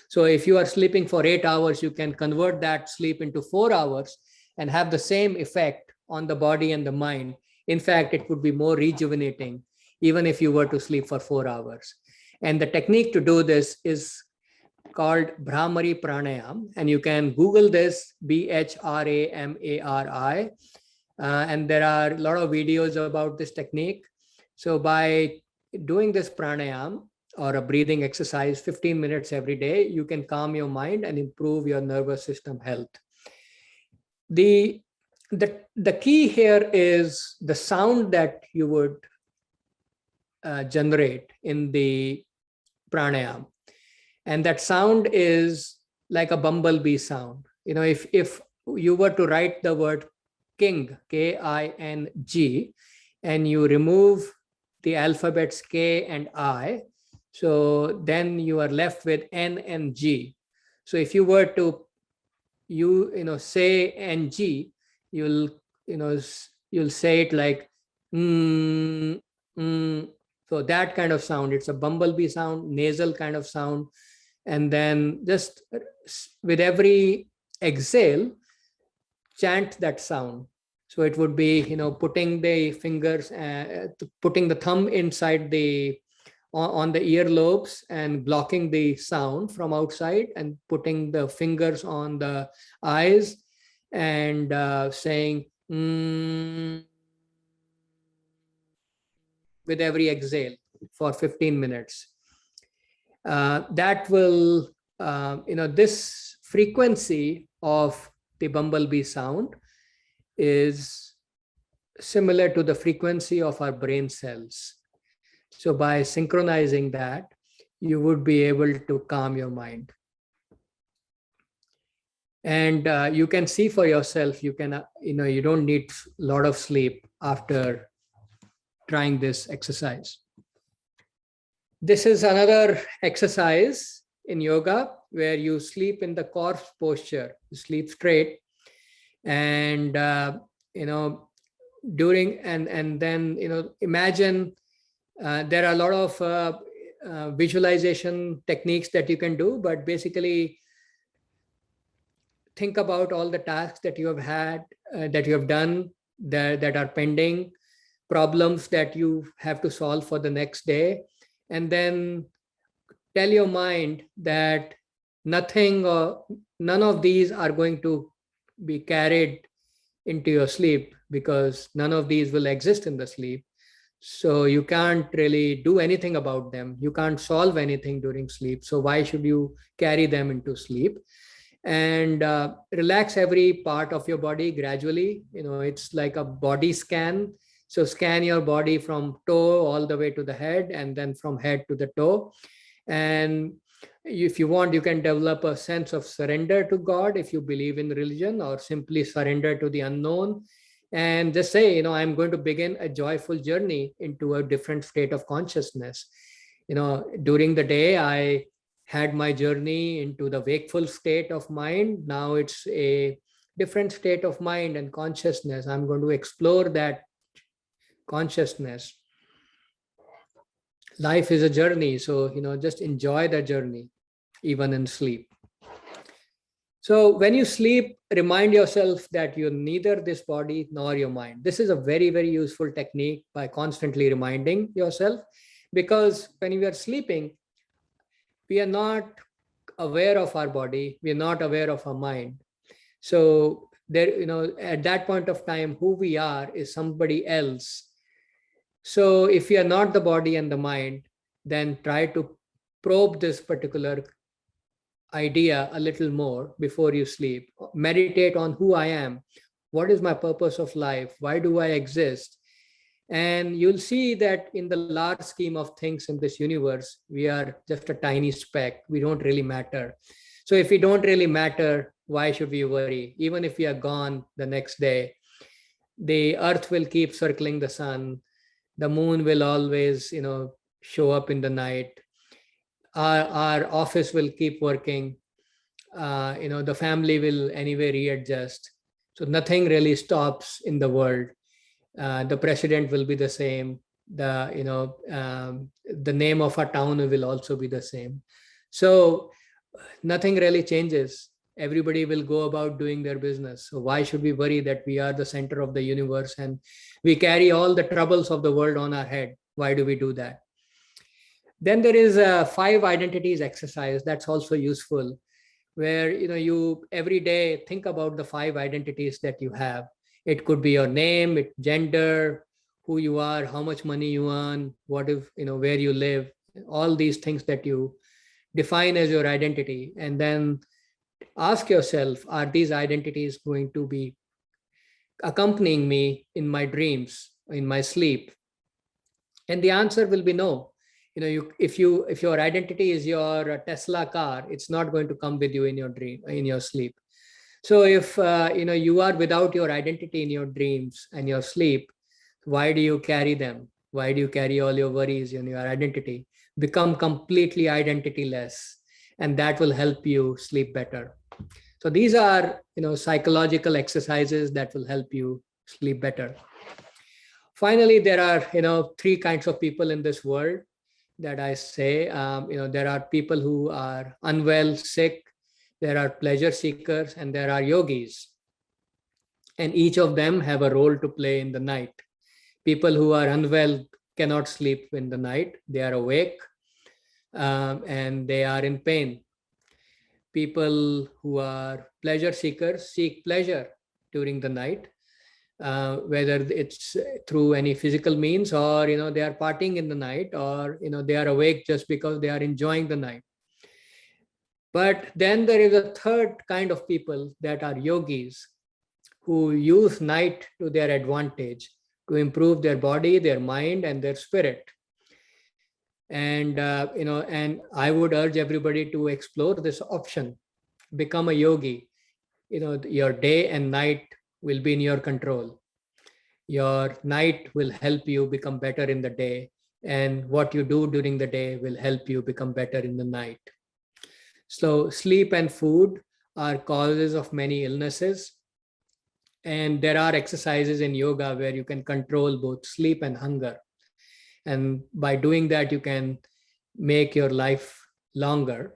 So if you are sleeping for 8 hours, you can convert that sleep into 4 hours and have the same effect on the body and the mind. In fact, it would be more rejuvenating, even if you were to sleep for 4 hours. And the technique to do this is called Bhramari Pranayam, and you can Google this, BHRAMARI, and there are a lot of videos about this technique. So by doing this pranayam or a breathing exercise 15 minutes every day, you can calm your mind and improve your nervous system health. The key here is the sound that you would generate in the pranayam. And that sound is like a bumblebee sound. You know, if you were to write the word king, K-I-N-G, and you remove the alphabets K and I, so then you are left with N and G. So if you were to say NG, you'll say it like so that kind of sound. It's a bumblebee sound, nasal kind of sound. And then just with every exhale, chant that sound. So it would be, putting the fingers, putting the thumb inside on the earlobes and blocking the sound from outside, and putting the fingers on the eyes and saying with every exhale for 15 minutes. That will, this frequency of the bumblebee sound is similar to the frequency of our brain cells. So by synchronizing that, you would be able to calm your mind. And you can see for yourself, you can, you don't need a lot of sleep after trying this exercise. This is another exercise in yoga where you sleep in the corpse posture, you sleep straight. And, during, and then, imagine there are a lot of visualization techniques that you can do, but basically think about all the tasks that you have had, that you have done, that are pending, problems that you have to solve for the next day. And then tell your mind that nothing or none of these are going to be carried into your sleep, because none of these will exist in the sleep. So you can't really do anything about them. You can't solve anything during sleep. So why should you carry them into sleep? And relax every part of your body gradually. It's like a body scan. So scan your body from toe all the way to the head, and then from head to the toe. And if you want, you can develop a sense of surrender to God if you believe in religion, or simply surrender to the unknown. And just say, I'm going to begin a joyful journey into a different state of consciousness. During the day, I had my journey into the wakeful state of mind. Now it's a different state of mind and consciousness. I'm going to explore that consciousness. Life is a journey. So, just enjoy the journey, even in sleep. So when you sleep, remind yourself that you're neither this body nor your mind. This is a very, very useful technique, by constantly reminding yourself, because when we are sleeping, we are not aware of our body. We are not aware of our mind. So there, at that point of time, who we are is somebody else. So if we are not the body and the mind, then try to probe this particular idea a little more before you sleep. Meditate on who I am. What is my purpose of life? Why do I exist? And you'll see that in the large scheme of things in this universe, we are just a tiny speck. We don't really matter. So if we don't really matter, why should we worry? Even if we are gone the next day, the earth will keep circling the sun. The moon will always, show up in the night. Our office will keep working. The family will anyway readjust. So nothing really stops in the world. The president will be the same. The name of our town will also be the same. So nothing really changes. Everybody will go about doing their business. So why should we worry that we are the center of the universe and we carry all the troubles of the world on our head? Why do we do that? Then there is a 5 identities exercise that's also useful, where you every day think about the 5 identities that you have. It could be your name, gender, who you are, how much money you earn, what if where you live, all these things that you define as your identity. And then ask yourself, are these identities going to be accompanying me in my dreams, in my sleep? And the answer will be no. If your identity is your Tesla car, it's not going to come with you in your dream, in your sleep. So if you are without your identity in your dreams and your sleep, why do you carry them? Why do you carry all your worries in your identity? Become completely identityless, and that will help you sleep better. So these are psychological exercises that will help you sleep better. Finally, there are 3 kinds of people in this world that I say. There are people who are unwell, sick, there are pleasure seekers, and there are yogis. And each of them have a role to play in the night. People who are unwell cannot sleep in the night. They are awake and they are in pain. People who are pleasure seekers seek pleasure during the night, whether it's through any physical means, or they are partying in the night, or they are awake just because they are enjoying the night. But then there is a 3rd kind of people that are yogis, who use night to their advantage to improve their body, their mind, and their spirit. And and I would urge everybody to explore this option. Become a yogi. Your day and night will be in your control. Your night will help you become better in the day, and what you do during the day will help you become better in the night. So sleep and food are causes of many illnesses, and there are exercises in yoga where you can control both sleep and hunger. And by doing that, you can make your life longer,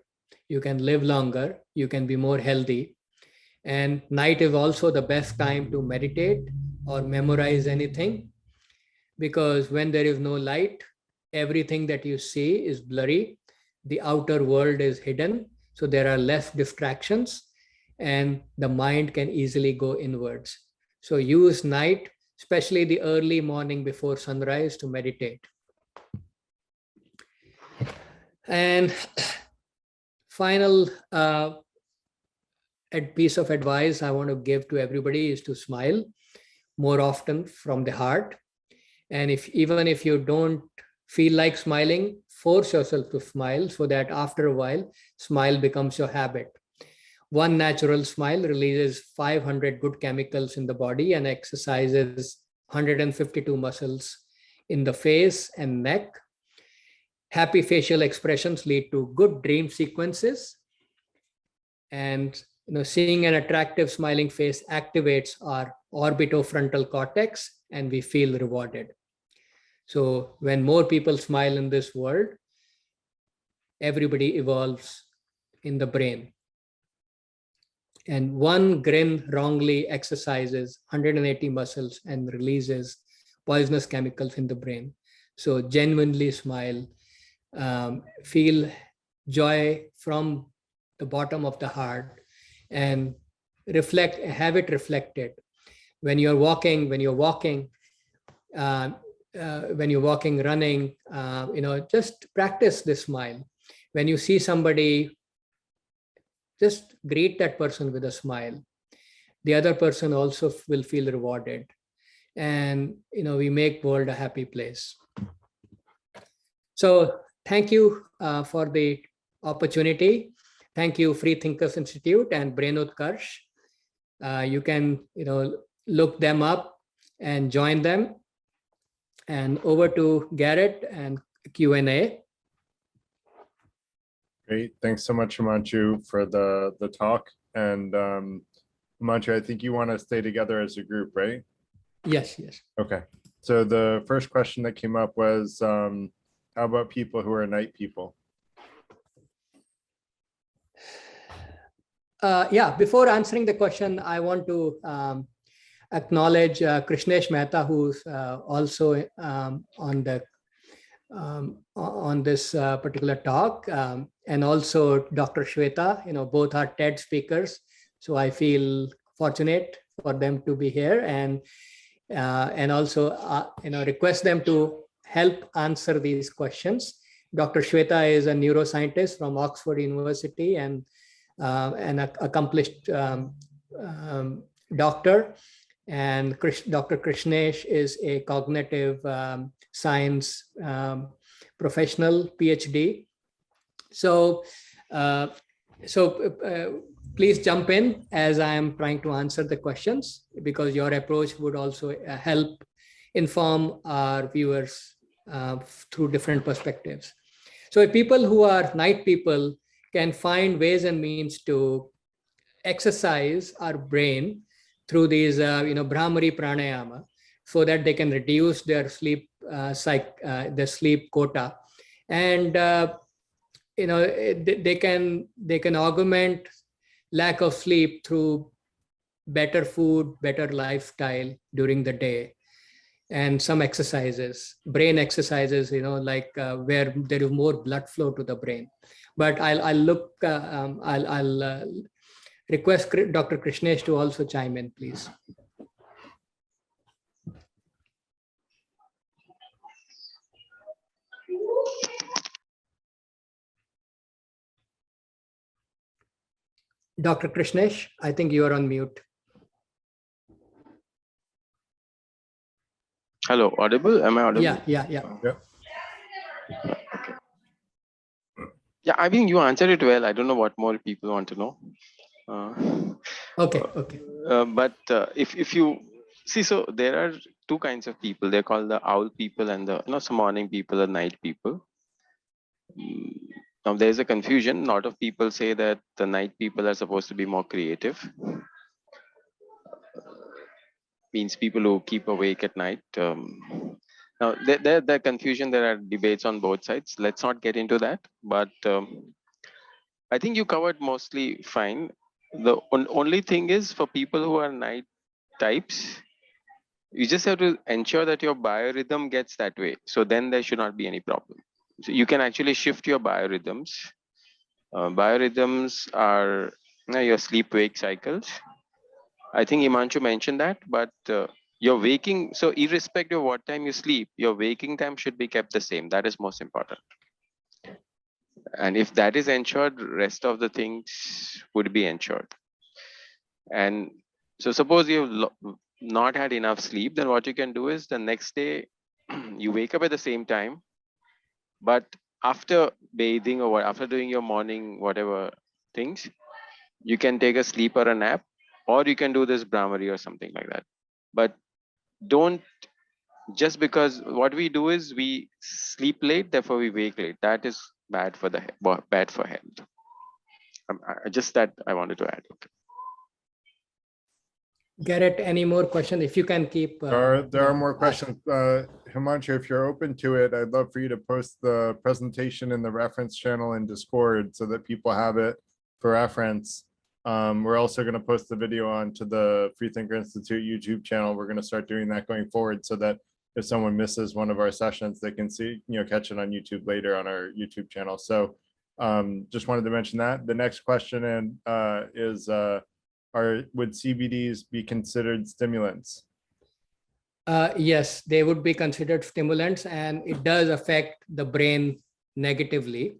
you can live longer, you can be more healthy. And night is also the best time to meditate or memorize anything, because when there is no light, everything that you see is blurry, the outer world is hidden, so there are less distractions, and the mind can easily go inwards. So use night, especially the early morning before sunrise, to meditate. And final piece of advice I want to give to everybody is to smile more often from the heart. And even if you don't feel like smiling, force yourself to smile, so that after a while, smile becomes your habit. One natural smile releases 500 good chemicals in the body and exercises 152 muscles in the face and neck. Happy facial expressions lead to good dream sequences. And seeing an attractive smiling face activates our orbitofrontal cortex, and we feel rewarded. So when more people smile in this world, everybody evolves in the brain. And one grin wrongly exercises 180 muscles and releases poisonous chemicals in the brain. So genuinely smile, feel joy from the bottom of the heart, and have it reflected. When you're walking, running, just practice this smile. When you see somebody, just greet that person with a smile. The other person also will feel rewarded, and we make world a happy place. So thank you for the opportunity. Thank you, Free Thinkers Institute and Brain Utkarsh. You can look them up and join them. And over to Garrett and Q&A. Great. Thanks so much, Himanshu, for the talk. And Himanshu, I think you want to stay together as a group, right? Yes. Okay. So the first question that came up was, how about people who are night people? Before answering the question, I want to acknowledge Krishnesh Mehta, who's also on the on this particular talk, and also Dr. Shweta. Both are TED speakers, so I feel fortunate for them to be here, and also request them to help answer these questions. Dr. Shweta is a neuroscientist from Oxford University and an accomplished doctor. And Dr. Krishnesh is a cognitive science professional, PhD. So, please jump in as I am trying to answer the questions, because your approach would also help inform our viewers through different perspectives. So people who are night people can find ways and means to exercise our brain through these, Brahmari pranayama, so that they can reduce their sleep their sleep quota, and they can augment lack of sleep through better food, better lifestyle during the day, and some exercises, brain exercises, like where there is more blood flow to the brain. But I'll request Dr. Krishnesh to also chime in, please. Dr. Krishnesh, I think you are on mute. Hello, audible? Am I audible? Yeah. Okay. Yeah, I think you answered it well. I don't know what more people want to know. Okay. But if you see, so there are two kinds of people. They're called the owl people and the some morning people or night people. Now there's a confusion. A lot of people say that the night people are supposed to be more creative. Means people who keep awake at night. Now the confusion, there are debates on both sides. Let's not get into that. But I think you covered mostly fine. The only thing is, for people who are night types, you just have to ensure that your biorhythm gets that way. So then there should not be any problem. So you can actually shift your biorhythms. Biorhythms are your sleep-wake cycles. I think Himanshu mentioned that, but your waking, so irrespective of what time you sleep, your waking time should be kept the same. That is most important. And if that is ensured, rest of the things would be ensured. And so suppose you've not had enough sleep, then what you can do is the next day, you wake up at the same time, but after bathing or after doing your morning, whatever things, you can take a sleep or a nap, or you can do this Brahmari or something like that. But don't, just because what we do is we sleep late, therefore we wake late. That is bad for bad for health. Just that I wanted to add. Okay. Garrett, any more questions? If you can keep. There are more questions. Himanshu, if you're open to it, I'd love for you to post the presentation in the reference channel in Discord so that people have it for reference. We're also going to post the video onto the Freethinker Institute YouTube channel. We're going to start doing that going forward so that if someone misses one of our sessions, they can see, catch it on YouTube later on our YouTube channel. So just wanted to mention that. The next question is, would CBDs be considered stimulants? Yes, they would be considered stimulants, and it does affect the brain negatively.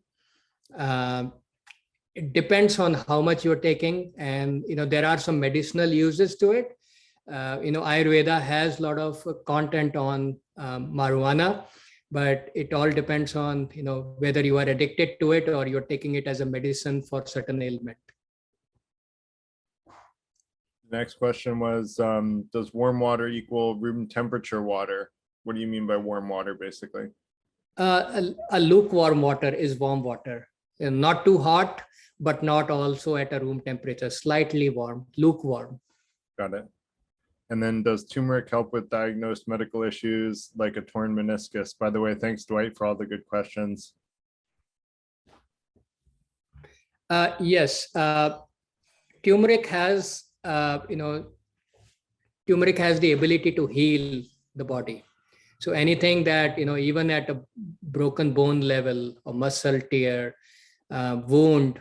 It depends on how much you're taking, and there are some medicinal uses to it. Ayurveda has a lot of content on marijuana, but it all depends on whether you are addicted to it or you're taking it as a medicine for certain ailment. Next question was, does warm water equal room temperature water? What do you mean by warm water, basically? A lukewarm water is warm water. Not too hot, but not also at a room temperature, slightly warm, lukewarm. Got it. And then does turmeric help with diagnosed medical issues like a torn meniscus? By the way, thanks, Dwight, for all the good questions. Yes, turmeric has turmeric has the ability to heal the body. So anything that, even at a broken bone level or muscle tear, wound,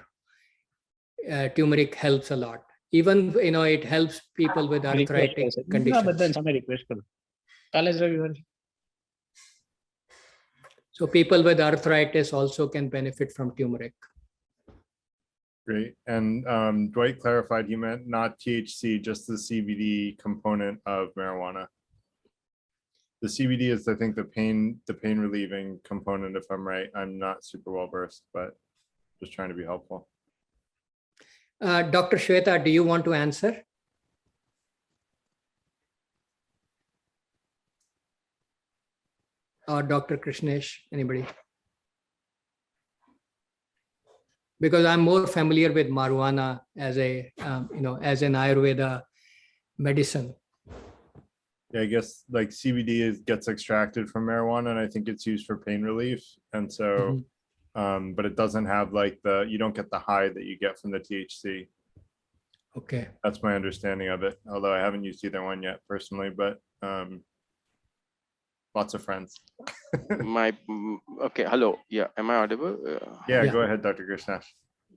turmeric helps a lot. Even, it helps people with arthritic conditions. So people with arthritis also can benefit from turmeric. Great. And Dwight clarified he meant not THC, just the CBD component of marijuana. The CBD is, I think, the pain relieving component, if I'm right. I'm not super well versed, but just trying to be helpful. Dr. Shweta, do you want to answer? Or Dr. Krishnesh, anybody? Because I'm more familiar with marijuana as a, as an Ayurveda medicine. Yeah, I guess like CBD gets extracted from marijuana, and I think it's used for pain relief. And so, but it doesn't have like you don't get the high that you get from the THC. Okay. That's my understanding of it. Although I haven't used either one yet personally, but lots of friends. Okay, hello. Yeah, am I audible? Yeah, go ahead, Dr. Krishnesh.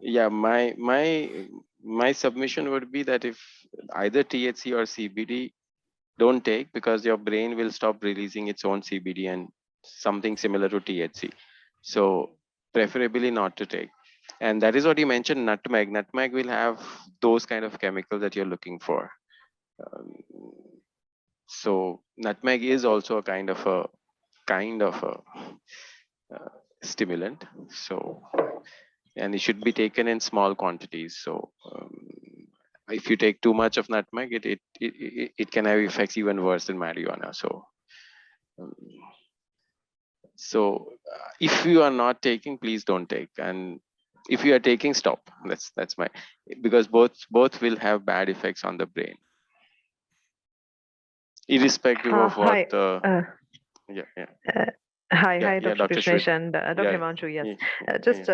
Yeah, my submission would be that if either THC or CBD, don't take, because your brain will stop releasing its own CBD and something similar to THC. So preferably not to take. And that is what you mentioned, nutmeg. Nutmeg will have those kind of chemicals that you're looking for. So nutmeg is also a kind of a stimulant. So, and it should be taken in small quantities. So if you take too much of nutmeg, it can have effects even worse than marijuana. So if you are not taking, please don't take. And if you are taking, stop. That's my, because both will have bad effects on the brain, irrespective of what. Hi, Yeah, Dr. Dr. Krishnesh Shweta. and Dr. Himanshu. Yes, just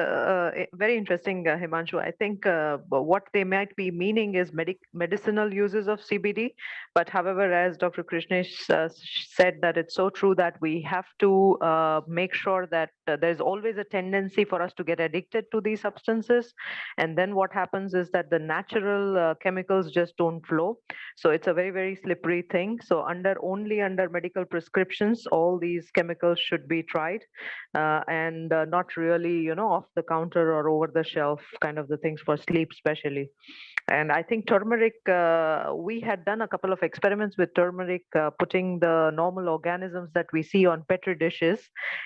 very interesting, Himanshu. I think what they might be meaning is medicinal uses of CBD, but however, as Dr. Krishnesh said, that it's so true that we have to make sure that there's always a tendency for us to get addicted to these substances, and then what happens is that the natural chemicals just don't flow. So it's a very, very slippery thing. So only under medical prescriptions, all these chemicals should be tried, and not really, off the counter or over the shelf kind of the things for sleep, especially. And I think turmeric, we had done a couple of experiments with turmeric, putting the normal organisms that we see on petri dishes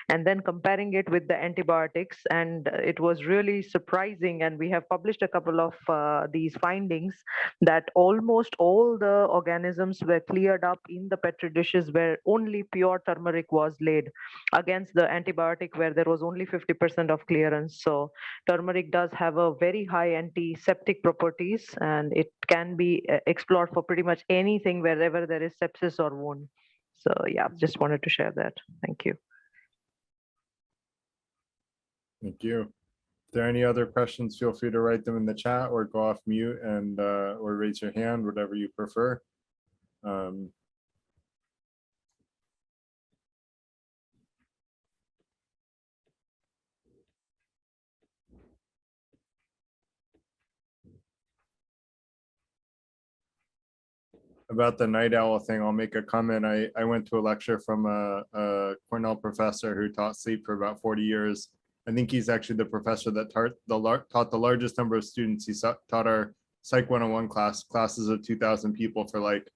and then comparing it with the antibiotics. And it was really surprising. And we have published a couple of these findings that almost all the organisms were cleared up in the petri dishes where only pure turmeric was laid, against the antibiotic where there was only 50% of clearance. So turmeric does have a very high antiseptic properties, and it can be explored for pretty much anything wherever there is sepsis or wound. So yeah, just wanted to share that. Thank you. Thank you. If there are any other questions, feel free to write them in the chat or go off mute and or raise your hand, whatever you prefer. About the night owl thing, I'll make a comment. I went to a lecture from a Cornell professor who taught sleep for about 40 years. I think he's actually the professor that taught the largest number of students. He taught our Psych 101 classes of 2,000 people for like,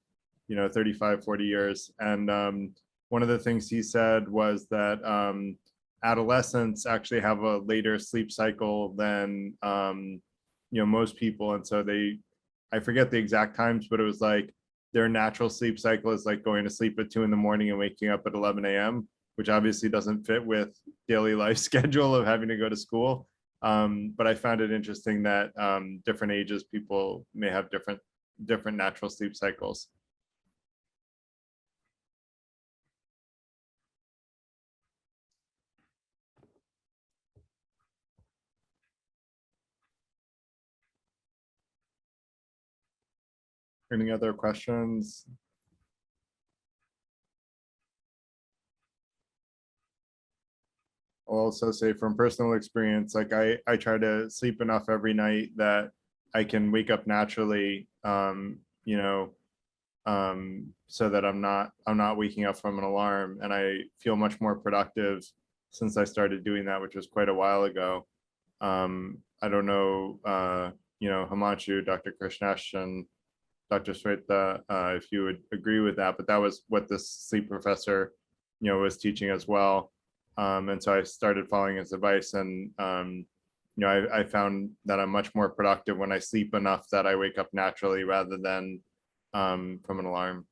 35, 40 years. And one of the things he said was that adolescents actually have a later sleep cycle than, most people. And so I forget the exact times, but it was like, their natural sleep cycle is like going to sleep at 2 in the morning and waking up at 11 a.m., which obviously doesn't fit with daily life schedule of having to go to school. But I found it interesting that different ages, people may have different natural sleep cycles. Any other questions? also say from personal experience, like I try to sleep enough every night that I can wake up naturally, you know, so that I'm not waking up from an alarm, and I feel much more productive since I started doing that, which was quite a while ago. I don't know, you know, Himanshu, Dr. Krishnesh, and Dr. Sweta, if you would agree with that, but that was what this sleep professor, you know, was teaching as well. And so I started following his advice, and you know, I found that I'm much more productive when I sleep enough that I wake up naturally rather than from an alarm.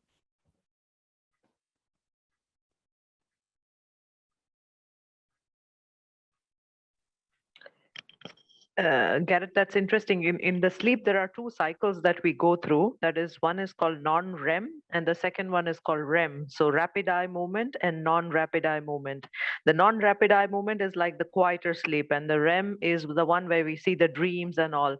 Garrett, that's interesting. In the sleep, there are two cycles that we go through. That is, one is called non-REM, and the second one is called REM. So rapid eye movement and non-rapid eye movement. The non-rapid eye movement is like the quieter sleep, and the REM is the one where we see the dreams and all.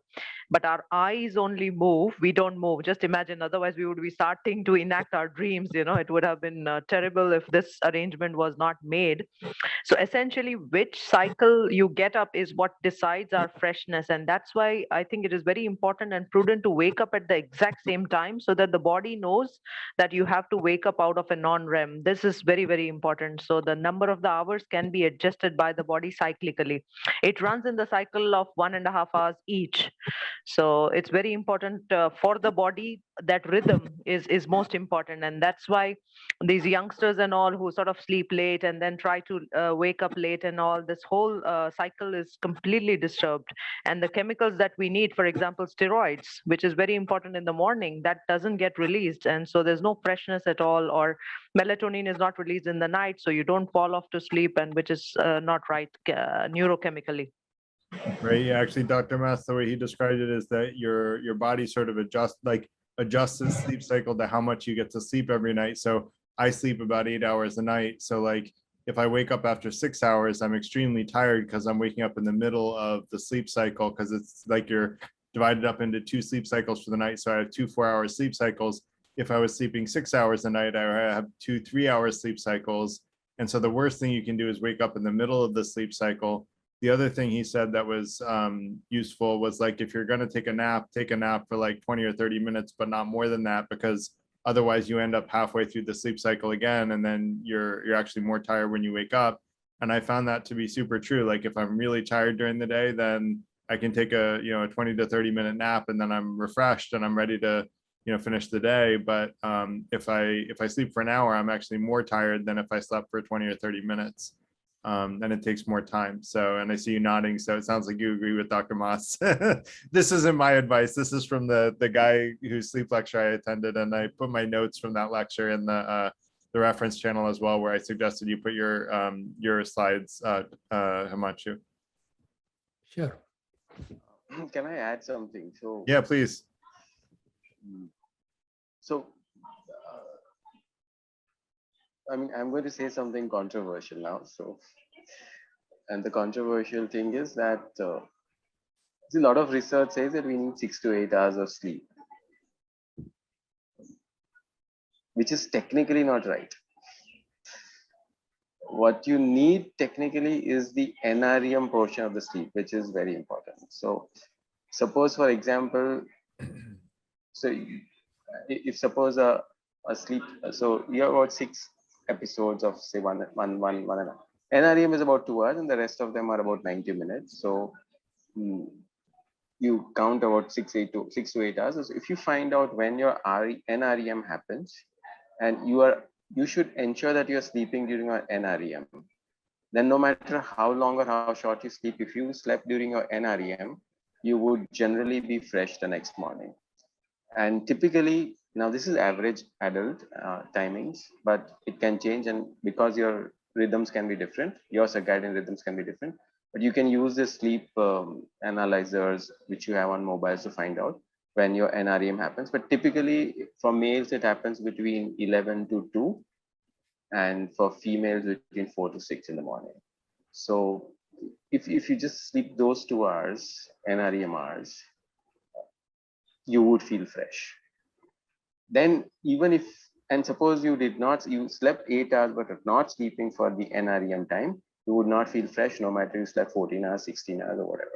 But our eyes only move, we don't move. Just imagine, otherwise we would be starting to enact our dreams. You know, it would have been terrible if this arrangement was not made. So essentially, which cycle you get up is what decides our freshness. And that's why I think it is very important and prudent to wake up at the exact same time so that the body knows that you have to wake up out of a non-REM. This is very, very important. So the number of the hours can be adjusted by the body cyclically. It runs in the cycle of 1.5 hours each. So it's very important for the body. That rhythm is most important. And that's why these youngsters and all who sort of sleep late and then try to wake up late and all, this whole cycle is completely disturbed. And the chemicals that we need, for example, steroids, which is very important in the morning, that doesn't get released. And so there's no freshness at all, or melatonin is not released in the night, so you don't fall off to sleep, and which is not right neurochemically. Right. Yeah, actually, Dr. Mass, the way he described it is that your body sort of adjusts its sleep cycle to how much you get to sleep every night. So I sleep about 8 hours a night. So like if I wake up after 6 hours, I'm extremely tired because I'm waking up in the middle of the sleep cycle, because it's like you're divided up into 2 sleep cycles for the night. So I have 2 4-hour sleep cycles. If I was sleeping 6 hours a night, I have 2 3-hour sleep cycles. And so the worst thing you can do is wake up in the middle of the sleep cycle. The other thing he said that was useful was like, if you're going to take a nap for like 20 or 30 minutes, but not more than that, because otherwise you end up halfway through the sleep cycle again, and then you're actually more tired when you wake up. And I found that to be super true. Like if I'm really tired during the day, then I can take a 20 to 30 minute nap, and then I'm refreshed and I'm ready to finish the day. But if I sleep for an hour, I'm actually more tired than if I slept for 20 or 30 minutes. And it takes more time. So, and I see you nodding, so it sounds like you agree with Dr. Moss. This isn't my advice. This is from the guy whose sleep lecture I attended, and I put my notes from that lecture in the reference channel as well, where I suggested you put your slides, Himanshu. Sure. Can I add something? So yeah, please. So I mean, I'm going to say something controversial now. So, and the controversial thing is that a lot of research says that we need 6 to 8 hours of sleep, which is technically not right. What you need technically is the NREM portion of the sleep, which is very important. So, suppose, for example, so if suppose a sleep, so you have about 6 episodes of say one and a half. NREM is about 2 hours, and the rest of them are about 90 minutes. So you count about 6 to 8 hours. So if you find out when your NREM happens, and you should ensure that you are sleeping during your NREM. Then no matter how long or how short you sleep, if you slept during your NREM, you would generally be fresh the next morning. And typically, now this is average adult timings, but it can change, and because your rhythms can be different, your circadian rhythms can be different, but you can use the sleep analyzers which you have on mobiles to find out when your NREM happens. But typically for males, it happens between 11 to 2, and for females between 4 to 6 in the morning. So if you just sleep those 2 hours, NREM hours, you would feel fresh. Then even if, and suppose you slept 8 hours but not sleeping for the NREM time, you would not feel fresh no matter you slept 14 hours, 16 hours, or whatever.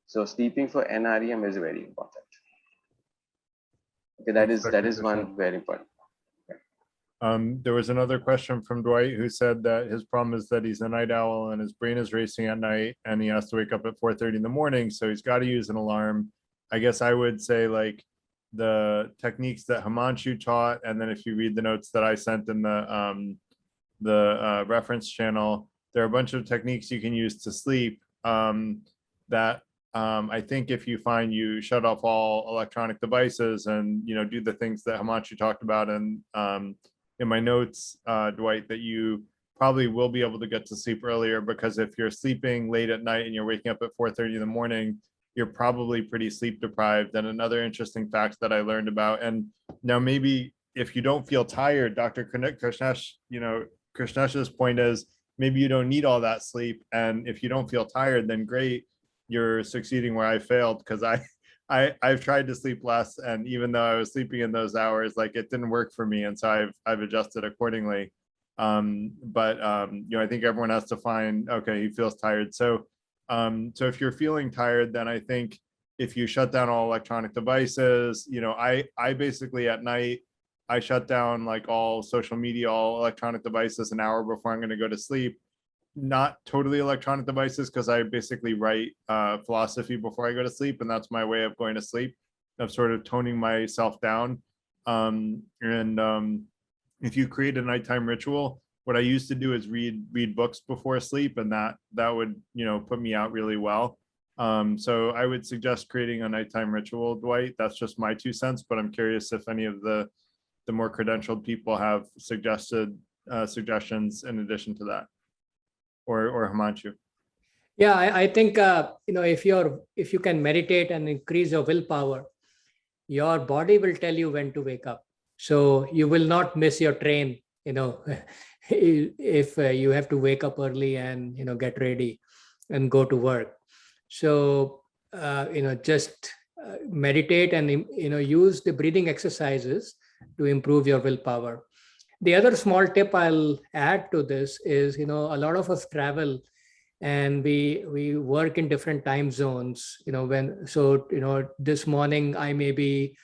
So sleeping for NREM is very important. Okay, Thanks, that Dr. is Krishna. one very important. There was another question from Dwight who said that his problem is that he's a night owl and his brain is racing at night and he has to wake up at 4:30 in the morning. So he's got to use an alarm. I guess I would say like the techniques that Himanshu taught. And then if you read the notes that I sent in the reference channel, there are a bunch of techniques you can use to sleep that I think if you find you shut off all electronic devices and, you know, do the things that Himanshu talked about and in my notes, Dwight, that you probably will be able to get to sleep earlier, because if you're sleeping late at night and you're waking up at 4:30 in the morning, you're probably pretty sleep deprived. And another interesting fact that I learned about, and now maybe if you don't feel tired, Dr. Krishnesh's point is maybe you don't need all that sleep. And if you don't feel tired, then great, you're succeeding where I failed, because I've tried to sleep less, and even though I was sleeping in those hours, like it didn't work for me, and so I've adjusted accordingly. You know, I think everyone has to find, okay, he feels tired. So if you're feeling tired, then I think if you shut down all electronic devices, you know, I basically at night I shut down like all social media, all electronic devices an hour before I'm going to go to sleep. Not totally electronic devices, because I basically write philosophy before I go to sleep, and that's my way of going to sleep, of sort of toning myself down. If you create a nighttime ritual, what I used to do is read books before sleep, and that would, you know, put me out really well. So I would suggest creating a nighttime ritual, Dwight. That's just my 2 cents, but I'm curious if any of the more credentialed people have suggested suggestions in addition to that. Or Himanshu. Yeah, I think you know, if you can meditate and increase your willpower, your body will tell you when to wake up. So you will not miss your train, you know, if you have to wake up early and, you know, get ready and go to work. So you know, just meditate and, you know, use the breathing exercises to improve your willpower. The other small tip I'll add to this is, you know, a lot of us travel and we work in different time zones, you know, you know, this morning I may be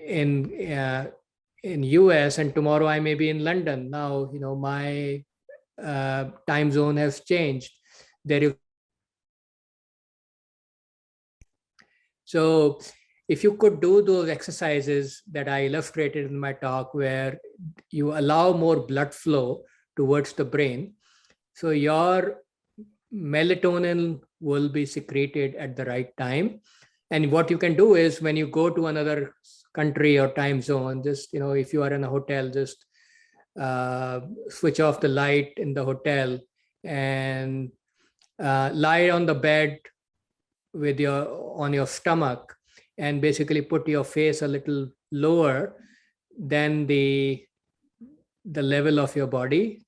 in US and tomorrow I may be in London. Now, you know, my time zone has changed. So if you could do those exercises that I illustrated in my talk, where you allow more blood flow towards the brain, so your melatonin will be secreted at the right time. And what you can do is, when you go to another country or time zone, just, you know, if you are in a hotel, just switch off the light in the hotel and lie on the bed with on your stomach, and basically put your face a little lower than the level of your body,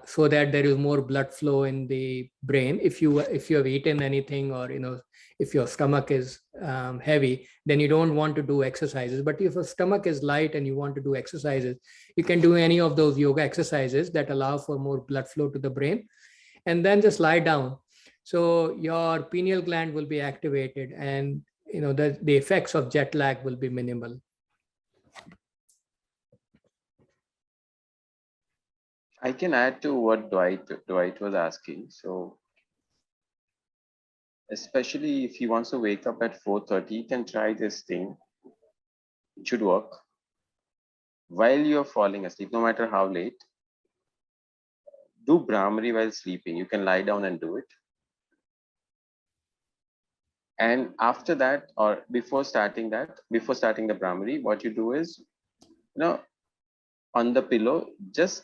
so that there is more blood flow in the brain. If you have eaten anything, or, you know, if your stomach is heavy, then you don't want to do exercises. But if your stomach is light and you want to do exercises, you can do any of those yoga exercises that allow for more blood flow to the brain, and then just lie down. So your pineal gland will be activated, and, you know, the effects of jet lag will be minimal. I can add to what Dwight was asking. So especially if he wants to wake up at 4:30, you can try this thing. It should work. While you're falling asleep, no matter how late, do Brahmari while sleeping. You can lie down and do it. And after that, or before starting the Brahmari, what you do is, you know, on the pillow, just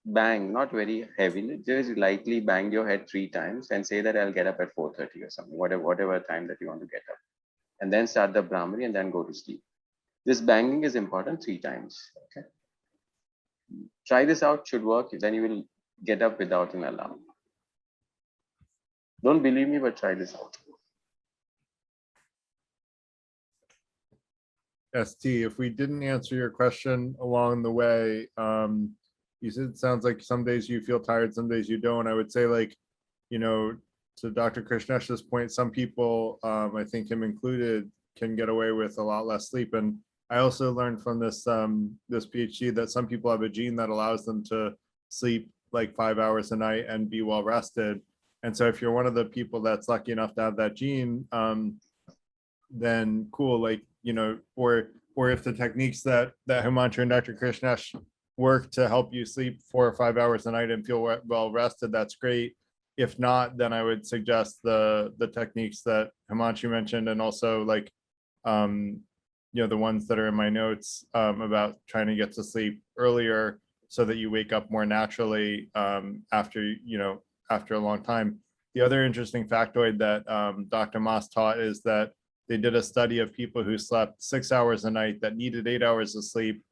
bang, not very heavily, just lightly bang your head 3 times and say that I'll get up at 4:30 or something, whatever time that you want to get up. And then start the Brahmari and then go to sleep. This banging is important 3 times. Okay. Try this out, should work. Then you will get up without an alarm. Don't believe me, but try this out. ST, if we didn't answer your question along the way, you said it sounds like some days you feel tired, some days you don't. I would say, like, you know, to Dr. Krishnesh's point, some people, I think him included, can get away with a lot less sleep. And I also learned from this this PhD that some people have a gene that allows them to sleep like 5 hours a night and be well rested. And so if you're one of the people that's lucky enough to have that gene, then cool, like, you know, or if the techniques that Himanshu and Dr. Krishnesh work to help you sleep 4 or 5 hours a night and feel well rested, that's great. If not, then I would suggest the techniques that Himanshu mentioned, and also, like, you know, the ones that are in my notes about trying to get to sleep earlier so that you wake up more naturally after, you know, after a long time. The other interesting factoid that Dr. Moss taught is that they did a study of people who slept 6 hours a night that needed 8 hours of sleep.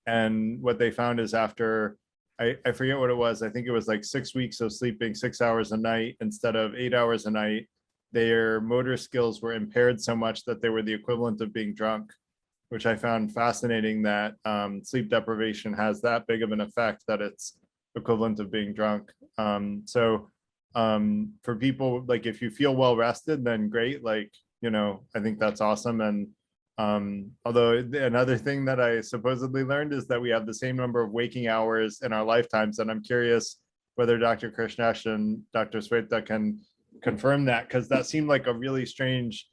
And what they found is after, I forget what it was, I think it was like 6 weeks of sleeping 6 hours a night instead of 8 hours a night, their motor skills were impaired so much that they were the equivalent of being drunk, which I found fascinating, that sleep deprivation has that big of an effect, that it's equivalent of being drunk. So for people, like, if you feel well rested, then great, like, you know, I think that's awesome. And although another thing that I supposedly learned is that we have the same number of waking hours in our lifetimes, and I'm curious whether Dr. Krishnesh and Dr. Sweta can confirm that, because that seemed like a really strange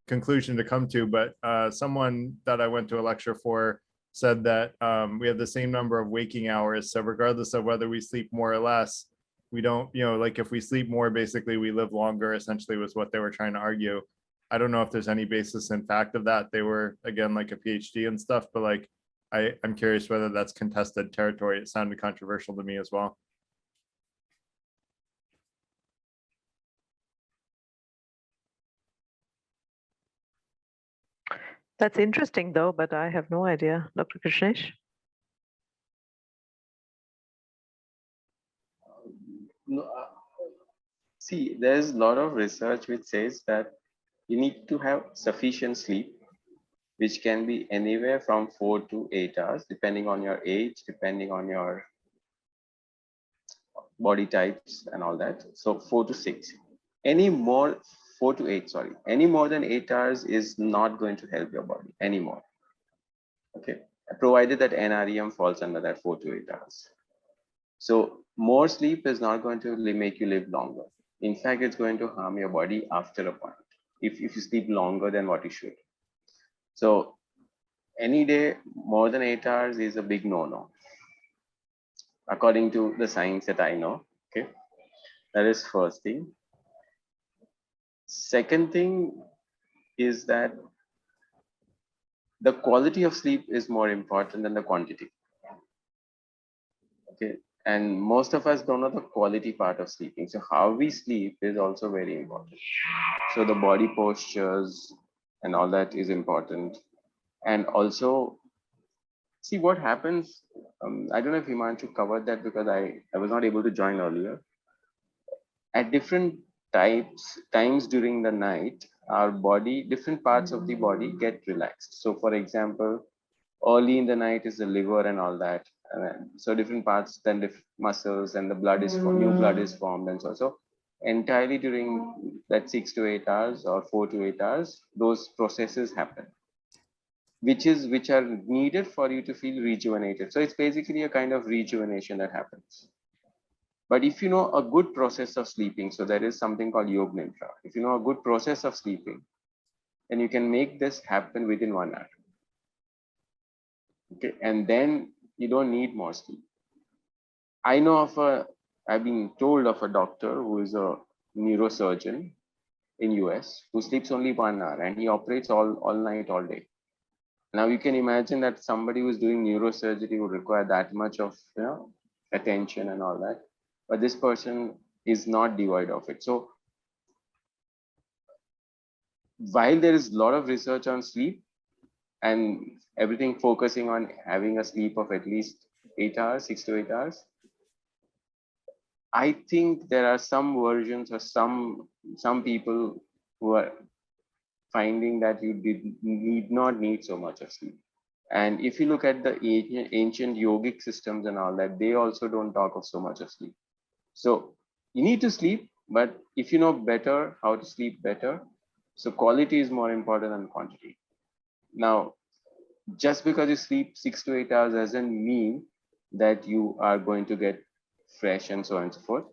conclusion to come to. But someone that I went to a lecture for said that we have the same number of waking hours, so regardless of whether we sleep more or less, we don't, you know, like, if we sleep more, basically we live longer, essentially, was what they were trying to argue. I don't know if there's any basis in fact of that. They were, again, like a PhD and stuff, but like, I'm curious whether that's contested territory. It sounded controversial to me as well. That's interesting though, but I have no idea. Dr. Krishnesh? No, see, there's a lot of research which says that you need to have sufficient sleep, which can be anywhere from 4 to 8 hours, depending on your age, depending on your body types and all that. So 4 to 6. Any more, 4 to 8, sorry. Any more than 8 hours is not going to help your body anymore. Okay, provided that NREM falls under that 4 to 8 hours. So more sleep is not going to make you live longer. In fact, it's going to harm your body after a point, if you sleep longer than what you should. So any day more than 8 hours is a big no-no, according to the science that I know. Okay, that is first thing. Second thing is that the quality of sleep is more important than the quantity. Okay, and most of us don't know the quality part of sleeping. So how we sleep is also very important. So the body postures and all that is important. And also, see what happens. I don't know if Himanshu covered that, because I was not able to join earlier. At different times during the night, our body, different parts of the body get relaxed. So for example, early in the night is the liver and all that. So different parts, then the muscles, and the blood is new blood is formed, and so entirely during that 6 to 8 hours or 4 to 8 hours, those processes happen, which are needed for you to feel rejuvenated. So it's basically a kind of rejuvenation that happens. But if you know a good process of sleeping, so there is something called Yoga Nidra. If you know a good process of sleeping, then you can make this happen within 1 hour. Okay, and then you don't need more sleep. I know of I've been told of a doctor who is a neurosurgeon in US who sleeps only 1 hour, and he operates all night, all day. Now you can imagine that somebody who's doing neurosurgery would require that much of, you know, attention and all that. But this person is not devoid of it. So while there is a lot of research on sleep and everything focusing on having a sleep of at least 8 hours, 6 to 8 hours, I think there are some versions or some people who are finding that you need not need so much of sleep. And if you look at the ancient yogic systems and all that, they also don't talk of so much of sleep. So you need to sleep, but if you know better how to sleep better, so quality is more important than quantity. Now, just because you sleep 6 to 8 hours doesn't mean that you are going to get fresh and so on and so forth.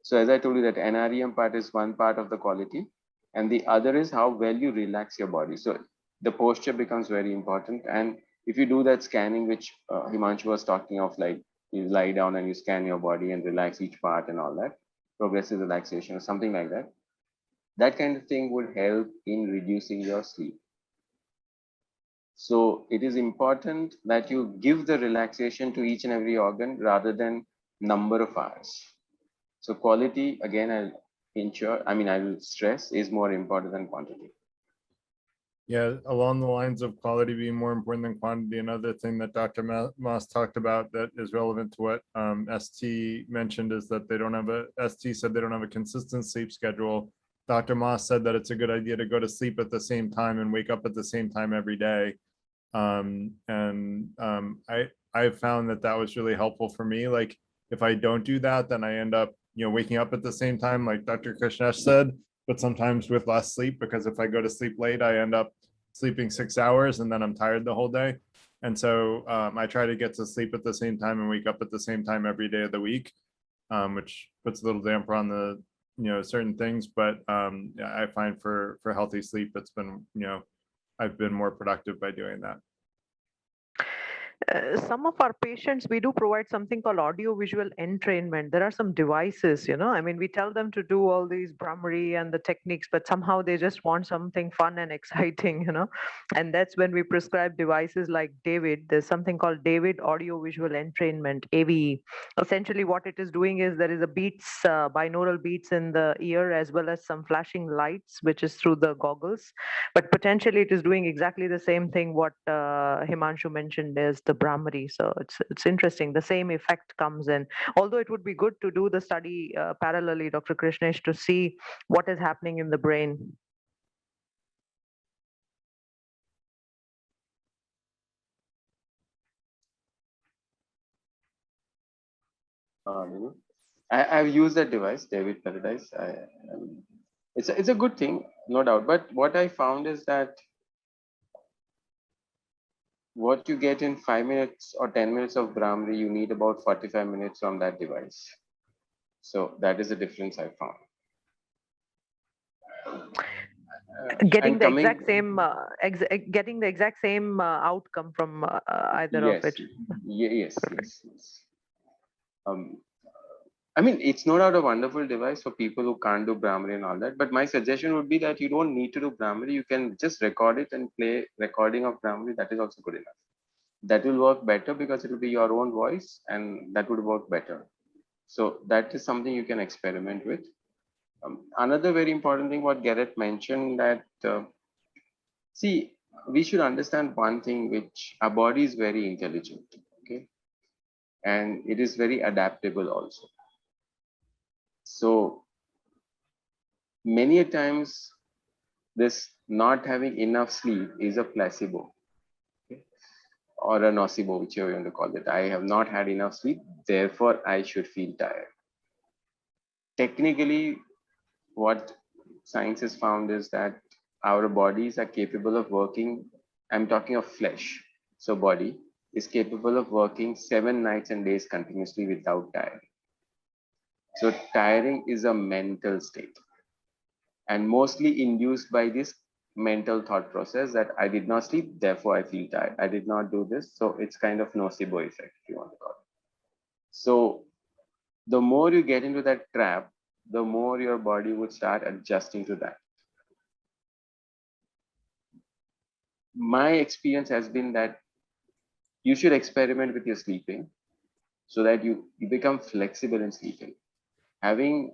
So as I told you, that NREM part is one part of the quality, and the other is how well you relax your body. So the posture becomes very important. And if you do that scanning, which Himanshu was talking of, like you lie down and you scan your body and relax each part and all that, progressive relaxation or something like that, that kind of thing would help in reducing your sleep. So it is important that you give the relaxation to each and every organ rather than number of hours. So quality, again, I will stress, is more important than quantity. Yeah, along the lines of quality being more important than quantity, another thing that Dr. Moss talked about that is relevant to what ST mentioned is that ST said they don't have a consistent sleep schedule. Dr. Moss said that it's a good idea to go to sleep at the same time and wake up at the same time every day. I found that was really helpful for me. Like if I don't do that, then I end up, waking up at the same time, like Dr. Krishnesh said, but sometimes with less sleep, because if I go to sleep late, I end up sleeping 6 hours and then I'm tired the whole day. And so I try to get to sleep at the same time and wake up at the same time every day of the week, which puts a little damper on the, certain things. But I find for healthy sleep, it's been, I've been more productive by doing that. Some of our patients, we do provide something called audio visual entrainment. There are some devices, I mean, we tell them to do all these Brahmari and the techniques, but somehow they just want something fun and exciting, and that's when we prescribe devices like David. There's something called David audio visual entrainment, AVE. Essentially what it is doing is there is a beats, binaural beats in the ear, as well as some flashing lights, which is through the goggles, but potentially it is doing exactly the same thing what Himanshu mentioned is the Brahmari. So it's interesting. The same effect comes in. Although it would be good to do the study parallelly, Dr. Krishnesh, to see what is happening in the brain. I've used that device, David Paradise. It's a good thing, no doubt. But what I found is that what you get in 5 minutes or 10 minutes of Brahmari, you need about 45 minutes from that device. So that is the difference I found. Getting the exact same outcome from either of it. Yes. I mean, it's no doubt a wonderful device for people who can't do Brahmari and all that. But my suggestion would be that you don't need to do Brahmari. You can just record it and play recording of Brahmari. That is also good enough. That will work better because it will be your own voice, and that would work better. So that is something you can experiment with. Another very important thing what Garrett mentioned, that see, we should understand one thing, which our body is very intelligent, okay, and it is very adaptable also. So many a times this not having enough sleep is a placebo, okay, or a nocebo, whichever you want to call it. I have not had enough sleep, therefore I should feel tired. Technically, what science has found is that our bodies are capable of working, I'm talking of flesh, so body is capable of working 7 nights and days continuously without tiring. So tiring is a mental state, and mostly induced by this mental thought process that I did not sleep, therefore I feel tired. I did not do this, so it's kind of nocebo effect, if you want to call it. So the more you get into that trap, the more your body would start adjusting to that. My experience has been that you should experiment with your sleeping so that you become flexible in sleeping. Having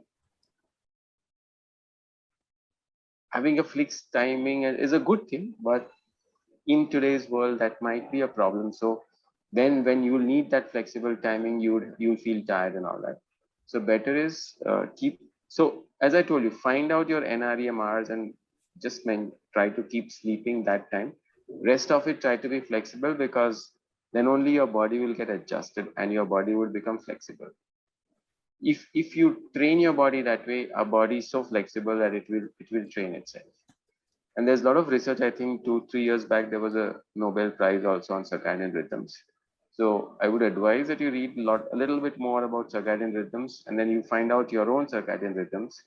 a fixed timing is a good thing, but in today's world that might be a problem. So then when you need that flexible timing, you'll feel tired and all that. So better is so as I told you, find out your NREM hours and just try to keep sleeping that time. Rest of it, try to be flexible, because then only your body will get adjusted and your body will become flexible. If you train your body that way, our body is so flexible that it will train itself. And there's a lot of research. I think 2-3 years back there was a Nobel Prize also on circadian rhythms. So I would advise that you read a little bit more about circadian rhythms, and then you find out your own circadian rhythms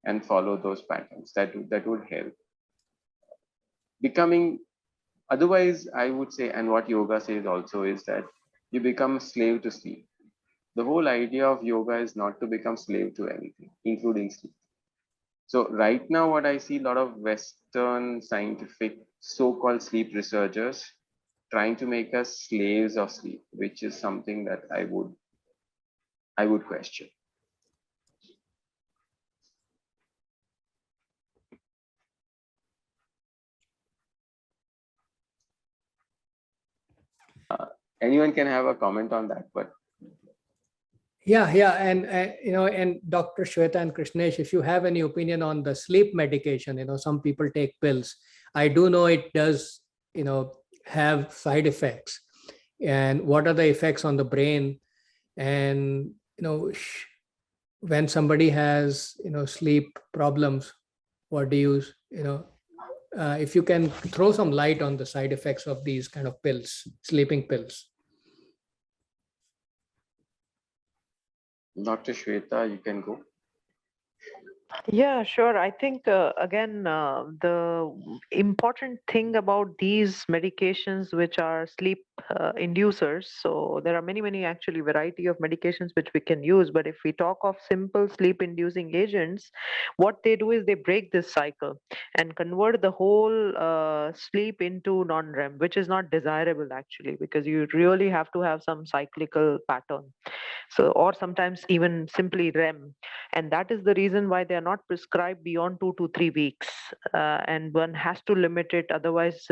and follow those patterns. That would help. Becoming, otherwise, I would say, and what yoga says also is that you become a slave to sleep. The whole idea of yoga is not to become slave to anything, including sleep. So right now, what I see, a lot of Western scientific so-called sleep researchers trying to make us slaves of sleep, which is something that I would question. Anyone can have a comment on that, but Yeah, and and Dr. Shweta and Krishnesh, if you have any opinion on the sleep medication, some people take pills. I do know it does, have side effects. And what are the effects on the brain? And when somebody has sleep problems, what do you if you can throw some light on the side effects of these kind of pills, sleeping pills. Dr. Shweta, you can go. Yeah, sure. I think again, the important thing about these medications, which are sleep inducers, so there are many actually variety of medications which we can use. But if we talk of simple sleep inducing agents, what they do is they break this cycle and convert the whole sleep into non-REM, which is not desirable actually, because you really have to have some cyclical pattern. So, or sometimes even simply REM, and that is the reason why they are not prescribed beyond 2 to 3 weeks, and one has to limit it, otherwise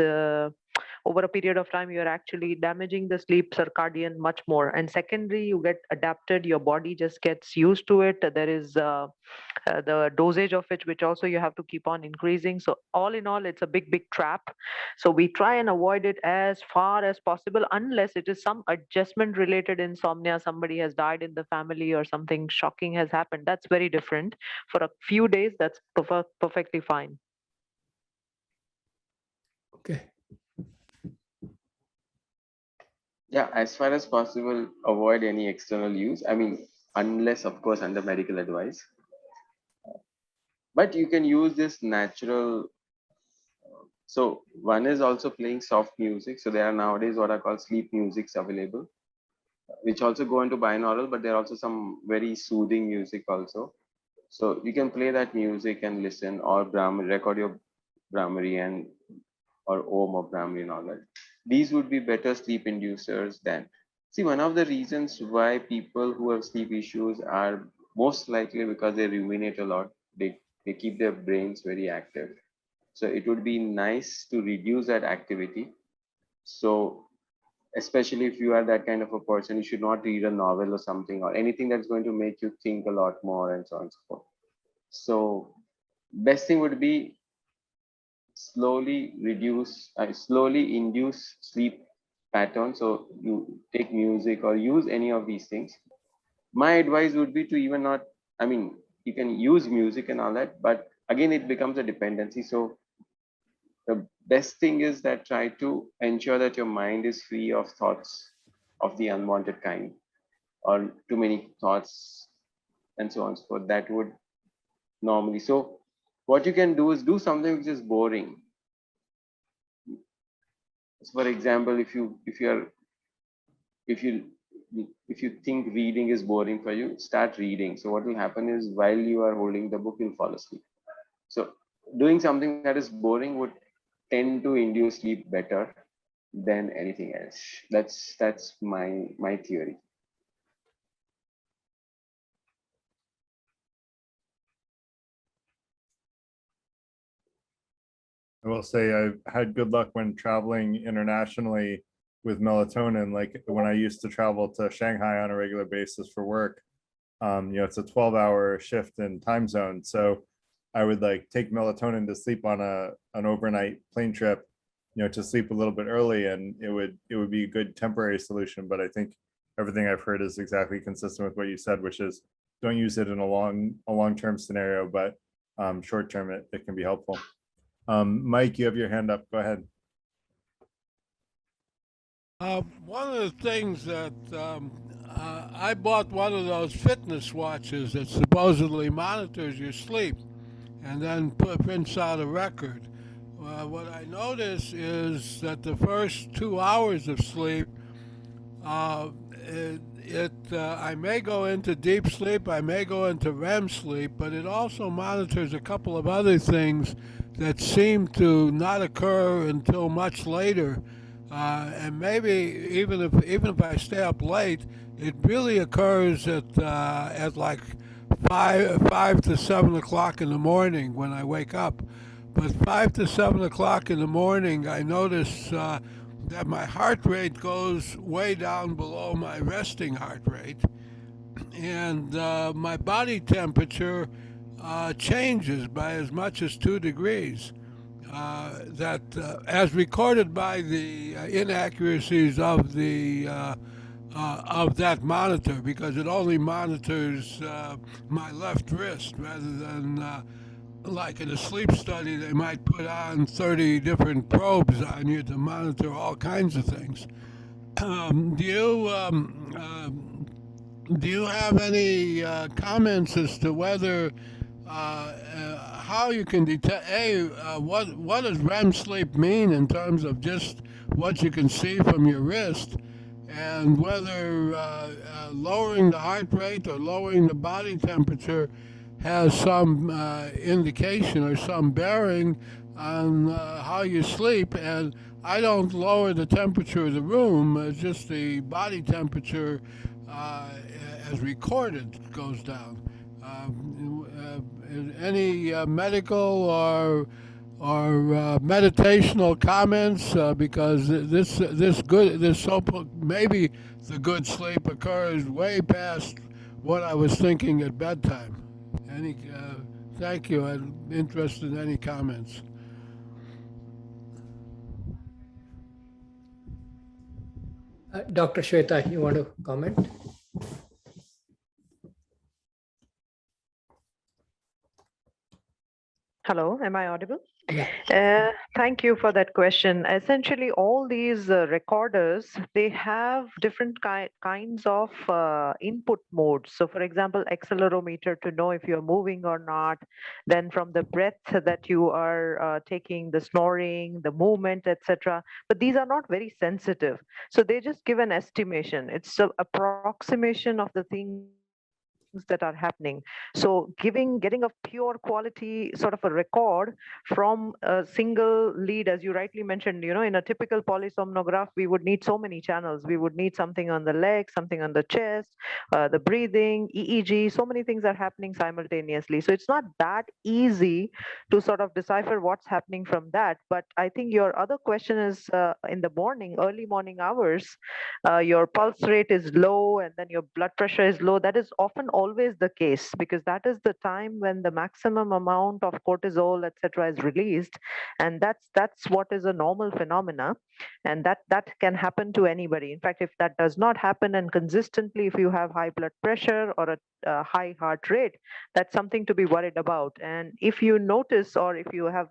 over a period of time you're actually damaging the sleep circadian much more. And secondary, you get adapted, your body just gets used to it. There is the dosage of which also you have to keep on increasing. So all in all, it's a big trap. So we try and avoid it as far as possible, unless it is some adjustment related insomnia, somebody has died in the family or something shocking has happened. That's very different. For a few days, that's perfectly fine. Okay. Yeah, as far as possible, avoid any external use. I mean, unless, of course, under medical advice. But you can use this natural. So one is also playing soft music. So there are nowadays what are called sleep musics available, which also go into binaural, but there are also some very soothing music also. So you can play that music and listen, or record your Brahmari and or Om or Brahmari and all that. These would be better sleep inducers than. See, one of the reasons why people who have sleep issues are most likely because they ruminate a lot. They keep their brains very active. So it would be nice to reduce that activity. So especially if you are that kind of a person, you should not read a novel or something or anything that's going to make you think a lot more and so on and so forth. So best thing would be slowly induce sleep pattern. So you take music or use any of these things. My advice would be to even not, I mean, you can use music and all that, but again, it becomes a dependency. So the best thing is that try to ensure that your mind is free of thoughts of the unwanted kind or too many thoughts and so on and so forth. That would normally. So what you can do is do something which is boring. So for example, if you think reading is boring for you, start reading. So what will happen is while you are holding the book, you'll fall asleep. So doing something that is boring would tend to induce sleep better than anything else. That's my theory. I will say I've had good luck when traveling internationally with melatonin. Like when I used to travel to Shanghai on a regular basis for work, it's a 12-hour shift in time zone. So I would like take melatonin to sleep on an overnight plane trip to sleep a little bit early, and it would be a good temporary solution. But I think everything I've heard is exactly consistent with what you said, which is don't use it in a long-term scenario, but short term it can be helpful. Mike, you have your hand up. Go ahead. One of the things that I bought one of those fitness watches that supposedly monitors your sleep and then prints out a record. What I notice is that the first 2 hours of sleep, I may go into deep sleep, I may go into REM sleep, but it also monitors a couple of other things that seem to not occur until much later. And maybe even if I stay up late, it really occurs at like 5 to 7 o'clock in the morning when I wake up. But 5 to 7 o'clock in the morning, I notice that my heart rate goes way down below my resting heart rate, and my body temperature changes by as much as 2 degrees. That, as recorded by the inaccuracies of that monitor, because it only monitors my left wrist rather than like in a sleep study, they might put on 30 different probes on you to monitor all kinds of things. Do you have any comments as to whether how you can detect what does REM sleep mean in terms of just what you can see from your wrist, and whether lowering the heart rate or lowering the body temperature has some indication or some bearing on how you sleep? And I don't lower the temperature of the room, just the body temperature as recorded goes down. Any medical or meditational comments? Because maybe the good sleep occurs way past what I was thinking at bedtime. Thank you. I'm interested in any comments. Dr. Shweta, you want to comment? Hello, am I audible? Yeah. Thank you for that question. Essentially, all these recorders, they have different kinds of input modes. So, for example, accelerometer to know if you're moving or not. Then from the breath that you are taking, the snoring, the movement, etc. But these are not very sensitive. So they just give an estimation. It's an approximation of the things that are happening. So getting a pure quality sort of a record from a single lead, as you rightly mentioned, in a typical polysomnograph, we would need so many channels. We would need something on the leg, something on the chest, the breathing, EEG, so many things are happening simultaneously. So it's not that easy to sort of decipher what's happening from that. But I think your other question is in the morning, early morning hours, your pulse rate is low and then your blood pressure is low. That is often always the case, because that is the time when the maximum amount of cortisol, etc., is released, and that's what is a normal phenomena, and that can happen to anybody. In fact, if that does not happen, and consistently, if you have high blood pressure or a high heart rate, that's something to be worried about. And if you notice, or if you have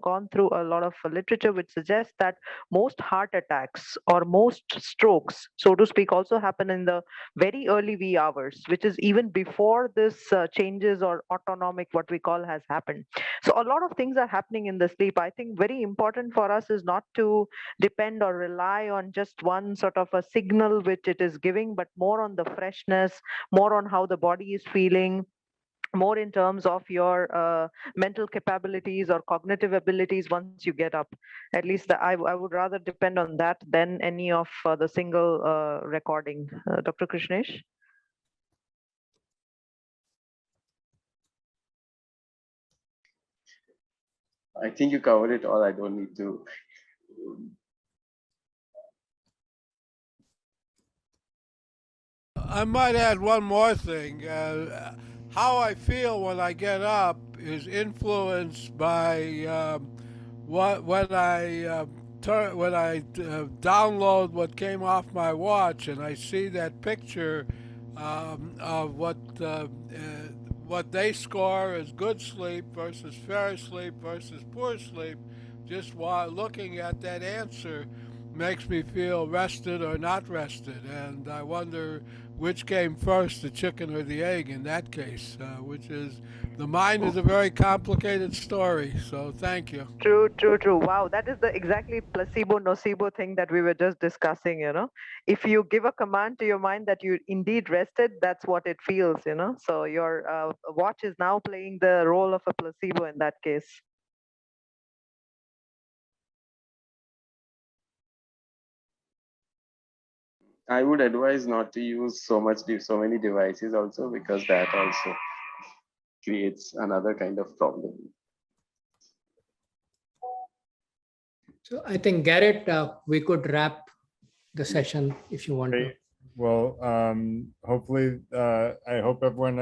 gone through a lot of literature which suggests that most heart attacks or most strokes, so to speak, also happen in the very early wee hours, which is even before this changes or autonomic, what we call, has happened. So a lot of things are happening in the sleep. I think very important for us is not to depend or rely on just one sort of a signal which it is giving, but more on the freshness, more on how the body is feeling, more in terms of your mental capabilities or cognitive abilities once you get up. At least I would rather depend on that than any of the single recording. Dr. Krishnesh? I think you covered it all. I don't need to. I might add one more thing. How I feel when I get up is influenced by when I download what came off my watch and I see that picture of what they score as good sleep versus fair sleep versus poor sleep, just while looking at that answer makes me feel rested or not rested. And I wonder which came first, the chicken or the egg in that case, which is, the mind is a very complicated story. So thank you. True, true, true. Wow, that is the exactly placebo nocebo thing that we were just discussing, you know. If you give a command to your mind that you indeed rested, that's what it feels, you know. So your watch is now playing the role of a placebo in that case. I would advise not to use so many devices also, because that also creates another kind of problem. So I think, Garrett, we could wrap the session if you want to. Great. Well, hopefully, I hope everyone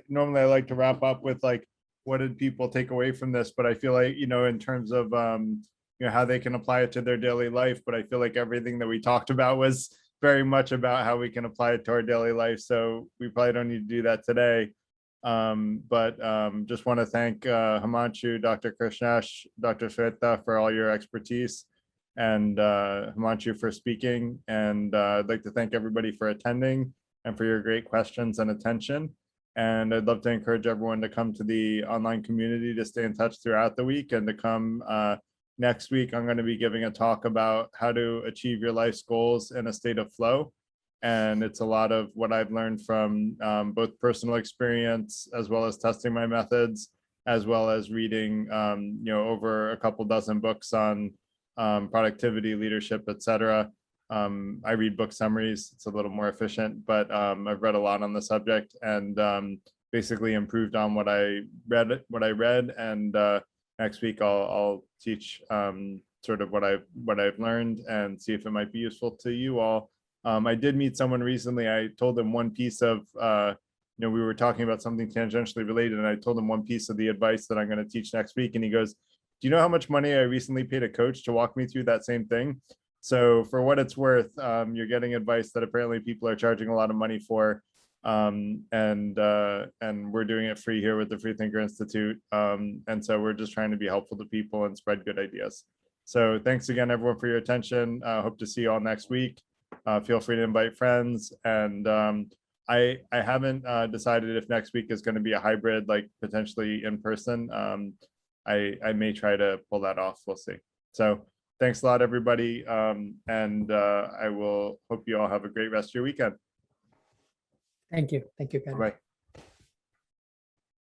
normally I like to wrap up with like, what did people take away from this? But I feel like, in terms of, how they can apply it to their daily life. But I feel like everything that we talked about was very much about how we can apply it to our daily life. So we probably don't need to do that today. But just want to thank Himanshu, Dr. Krishnesh, Dr. Shweta for all your expertise, and Himanshu for speaking. And I'd like to thank everybody for attending and for your great questions and attention. And I'd love to encourage everyone to come to the online community to stay in touch throughout the week, and to come next week. I'm going to be giving a talk about how to achieve your life's goals in a state of flow. And it's a lot of what I've learned from both personal experience, as well as testing my methods, as well as reading, over a couple dozen books on productivity, leadership, etc. I read book summaries. It's a little more efficient, but I've read a lot on the subject, and basically improved on what I read. And next week I'll teach sort of what I've learned, and see if it might be useful to you all. I did meet someone recently. I told them one piece of, we were talking about something tangentially related, and I told him one piece of the advice that I'm going to teach next week. And he goes, "Do you know how much money I recently paid a coach to walk me through that same thing?" So for what it's worth, you're getting advice that apparently people are charging a lot of money for. And we're doing it free here with the Freethinker Institute. And so we're just trying to be helpful to people and spread good ideas. So thanks again, everyone, for your attention. Hope to see you all next week. Feel free to invite friends. And I haven't decided if next week is going to be a hybrid, like potentially in person. I may try to pull that off. We'll see. So thanks a lot, everybody. And I will hope you all have a great rest of your weekend. Thank you. Thank you, Karen. Bye.